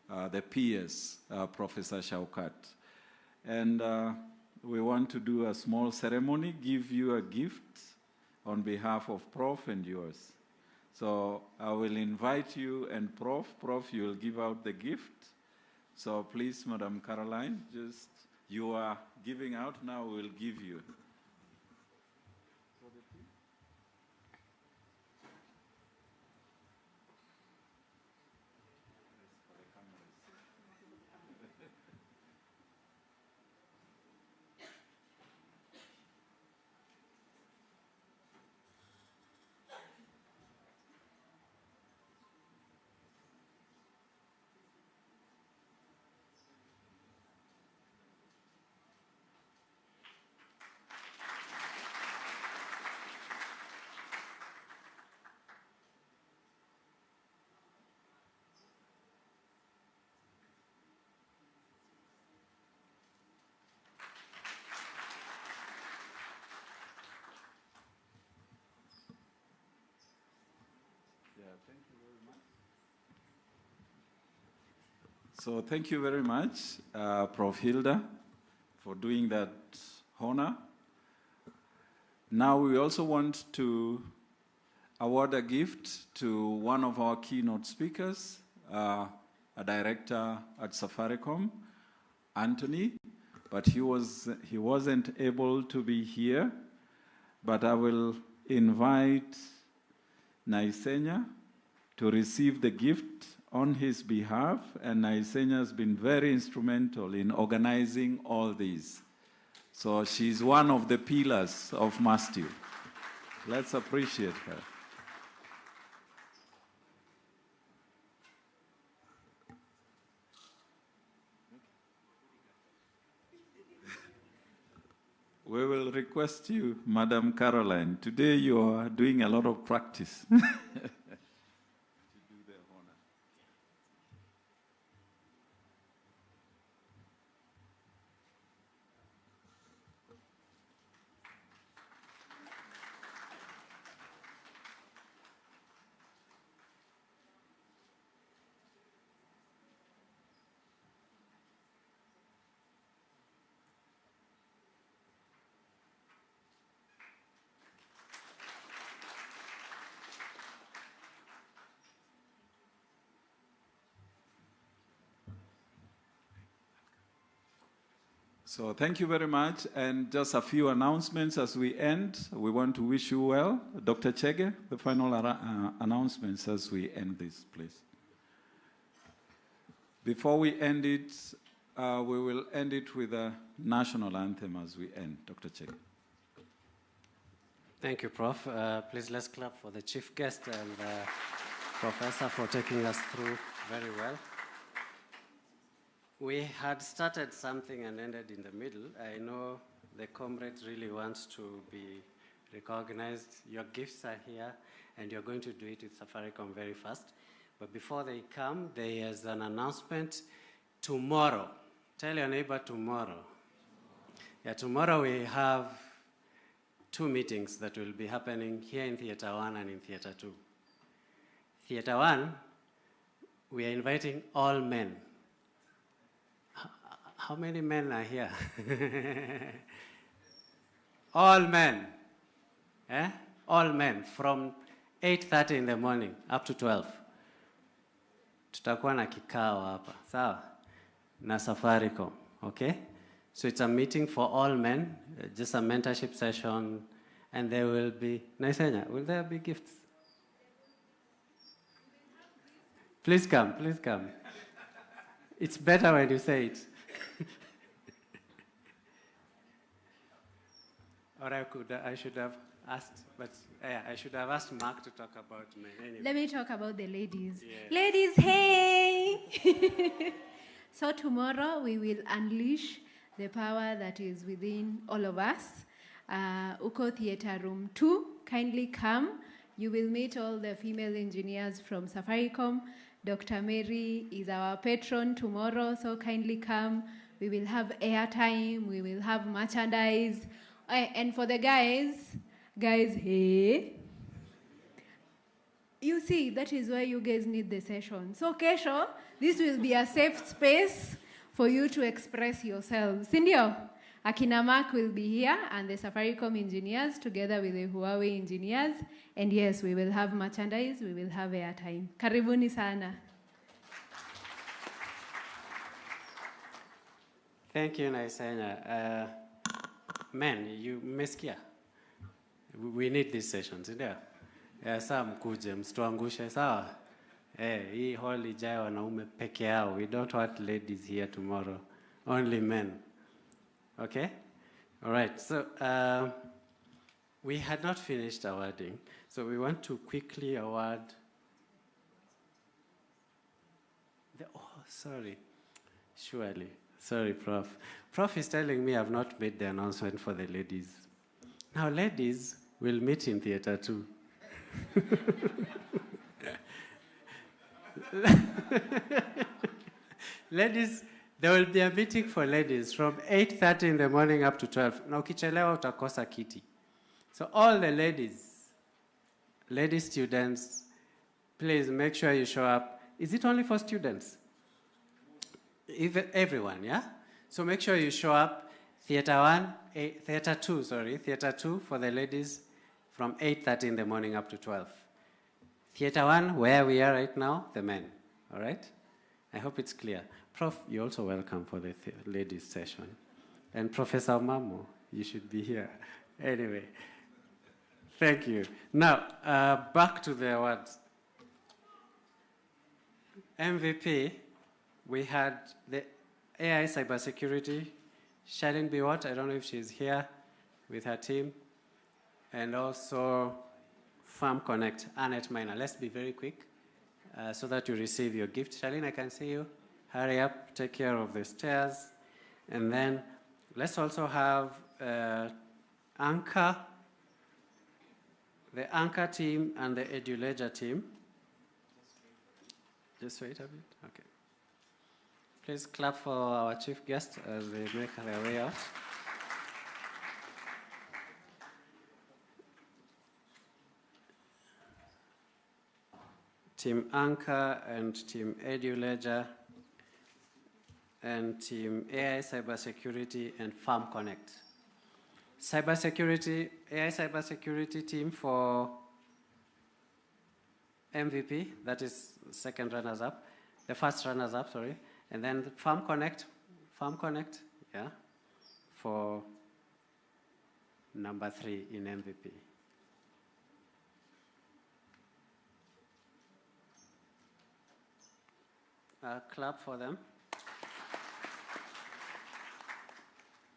the PS, Professor Shaukat. And we want to do a small ceremony, give you a gift on behalf of Prof and yours. So I will invite you and Prof, you will give out the gift. So please, Madam Caroline, just you are giving out, now we'll give you. So thank you very much, Prof. Hilda, for doing that honor. Now we also want to award a gift to one of our keynote speakers, a director at Safaricom, Anthony, but he wasn't able to be here. But I will invite Naisenya to receive the gift on his behalf, and Naisenya has been very instrumental in organizing all these. So she's one of the pillars of Mastiu. Let's appreciate her. We will request you, Madam Caroline. Today you are doing a lot of practice. So thank you very much. And just a few announcements as we end. We want to wish you well. Dr. Chege, the final announcements as we end this, please. Before we end it, we will end it with a national anthem as we end. Dr. Chege. Thank you, Prof. Please let's clap for the chief guest and Professor for taking us through very well. We had started something and ended in the middle. I know the comrades really want to be recognized. Your gifts are here, and you're going to do it with Safaricom very fast. But before they come, there is an announcement tomorrow. Tell your neighbor tomorrow. Yeah, tomorrow we have 2 meetings that will be happening here in Theatre 1 and in Theatre 2. Theatre 1, we are inviting all men. How many men are here? All men. Eh? All men from 8:30 in the morning up to 12. Tutakuwa na kikao hapa, sawa? Na Safaricom, okay? So it's a meeting for all men, just a mentorship session, and there will be, Naisenya, will there be gifts? Please come, please come. It's better when you say it. Or I should have asked, but yeah, I should have asked Mark to talk about men anyway. Let me talk about the ladies. Yeah. Ladies, hey! So tomorrow we will unleash the power that is within all of us. Uko Theatre Room 2, kindly come. You will meet all the female engineers from Safaricom. Dr. Mary is our patron tomorrow, so kindly come. We will have airtime, we will have merchandise. And for the guys, hey. You see, that is why you guys need the session. So Kesho, this will be a safe space for you to express yourselves. Sindio? Akina Mark will be here and the Safaricom engineers together with the Huawei engineers. And yes, we will have merchandise, we will have airtime. Karibuni sana. Thank you, Naisenya. Men, you meskia. We need these sessions, ndio? Saa mkuje, msituangushe, sawa? Hii hall ijae wanaume peke yao. We don't want ladies here tomorrow. Only men. Okay? All right. So we had not finished awarding. So we want to quickly award. Sorry. Surely. Sorry, Prof. Prof is telling me I've not made the announcement for the ladies. Now, ladies will meet in Theatre 2. Ladies, there will be a meeting for ladies from 8:30 in the morning up to 12. Na ukichelewa utakosa kiti. So all the lady students, please make sure you show up. Is it only for students? Everyone, yeah? So make sure you show up. Theatre 2 for the ladies from 8:30 in the morning up to 12. Theatre 1, where we are right now, the men, all right? I hope it's clear. Prof, you're also welcome for the ladies session. And Professor Mamo, you should be here. Anyway, thank you. Now, back to the awards. MVP, we had the AI cybersecurity. Sharon Biwat, I don't know if she's here with her team. And also Farm Connect, Annette Miner. Let's be very quick so that you receive your gift. Charlene, I can see you. Hurry up, take care of the stairs. And then let's also have Anchor, the Anchor team and the EduLedger team. Just wait a bit, okay. Please clap for our chief guest as they make their way out. Team Anchor and Team EduLedger and Team AI Cybersecurity and Farm Connect. Cybersecurity, AI Cybersecurity team for MVP, that is second runners-up, the first runners-up, sorry. And then Farm Connect, yeah. for number 3 in MVP? Clap for them.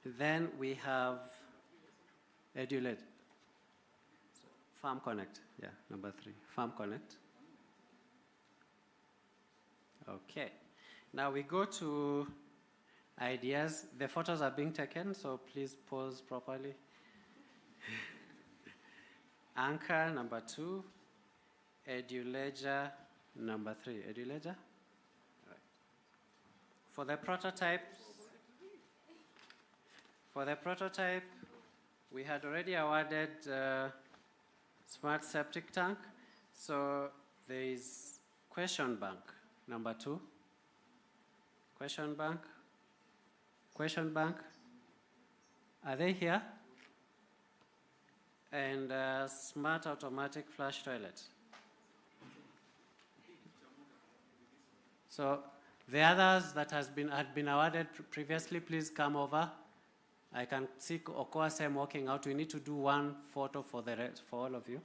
Then we have EduLed. Farm Connect, yeah, number 3, Farm Connect. Okay, now we go to ideas. The photos are being taken, so please pose properly. Anchor, number 2, EduLedger, number 3. EduLedger? All right. For the prototype, we had already awarded Smart Septic Tank, so there is Question Bank, number 2. Question Bank. Are they here? And Smart Automatic Flush Toilet. So the others that had been awarded previously, please come over. I can see Okoa Sam walking out. We need to do one photo for all of you.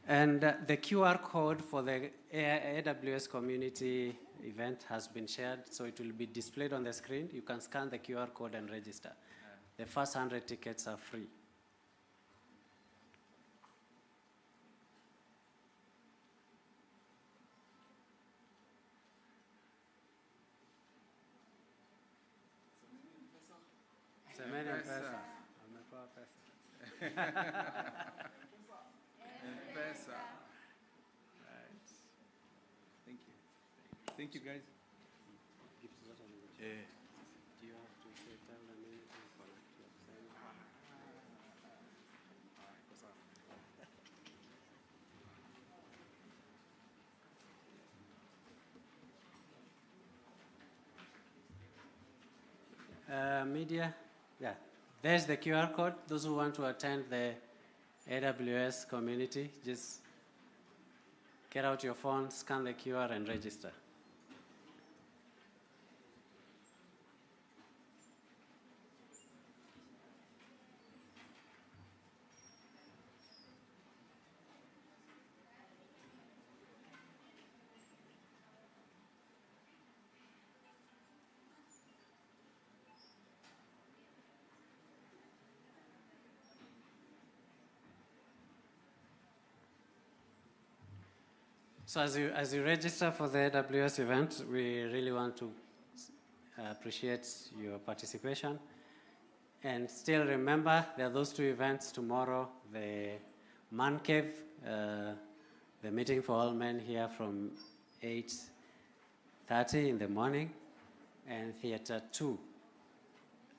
And the QR code for the AWS community event has been shared, so it will be displayed on the screen. You can scan the QR code and register. The first 100 tickets are free. Semeni pesa. Amepewa pesa. M-Pesa. Right. Thank you. Thank you, guys. Do you have to say tell them anything for media? Yeah. There's the QR code. Those who want to attend the AWS community, just get out your phone, scan the QR, and register. So as you register for the AWS event, we really want to appreciate your participation. And still remember, there are those two events tomorrow, the Man Cave, the meeting for all men here from 8:30 in the morning, and Theater 2.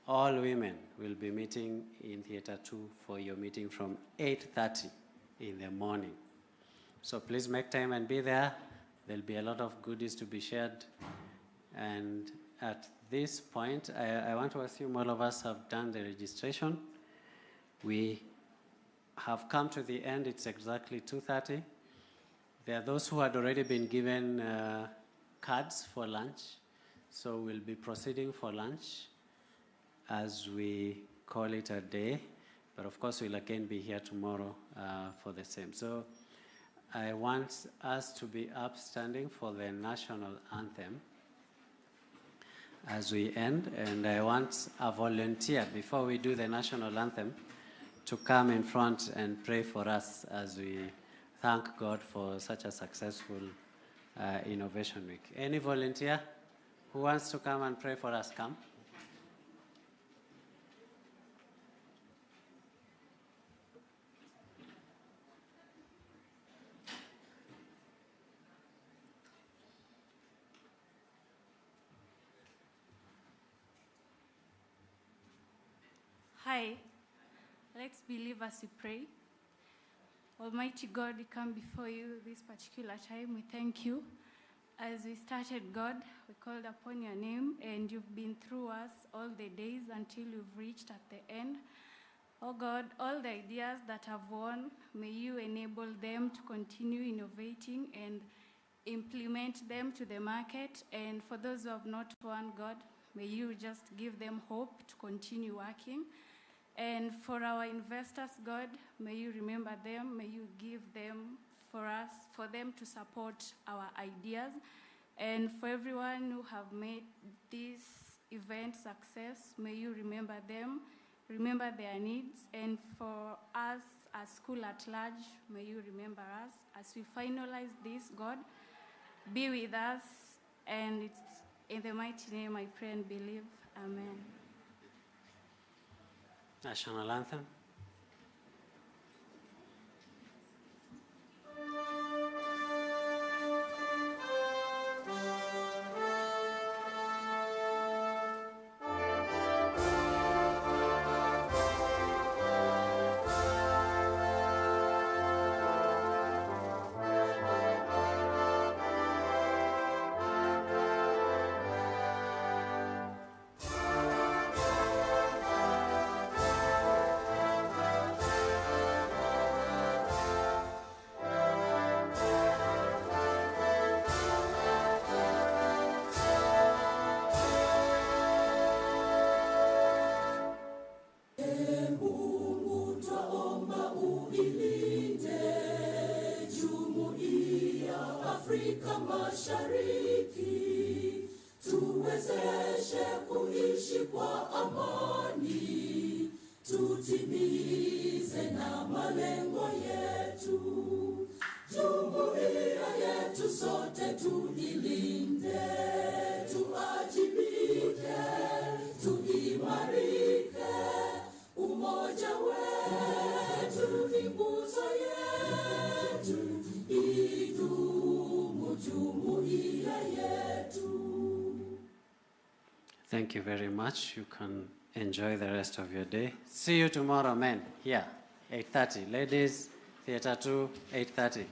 All women will be meeting in Theater 2 for your meeting from 8:30 in the morning. So please make time and be there. There'll be a lot of goodies to be shared. And at this point, I want to assume all of us have done the registration. We have come to the end. It's exactly 2:30. There are those who had already been given cards for lunch. So we'll be proceeding for lunch as we call it a day. But of course, we'll again be here tomorrow for the same. So I want us to be upstanding for the national anthem as we end. And I want a volunteer, before we do the national anthem, to come in front and pray for us as we thank God for such a successful Innovation Week. Any volunteer who wants to come and pray for us, come. Hi, let's believe as we pray. Almighty God, we come before you this particular time. We thank you. As we started, God, we called upon your name, and you've been through us all the days until you've reached at the end. Oh God, all the ideas that have won, may you enable them to continue innovating and implement them to the market. And for those who have not won, God, may you just give them hope to continue working. And for our investors, God, may you remember them, may you give them for us, for them to support our ideas. And for everyone who have made this event success, may you remember them, remember their needs. And for us as school at large, may you remember us. As we finalize this, God, be with us. And it's in the mighty name I pray and believe. Amen. National anthem. Mashariki, tuwezeshe kuishi kwa amani, tutimize na malengo yetu. Jumuiya yetu sote tuilinde, tuajibike, tuimarike. Umoja wetu ni nguzo yetu, idumu jumuiya yetu. Thank you very much. You can enjoy the rest of your day. See you tomorrow, men, here, 8:30. Ladies, Theatre 2, 8:30.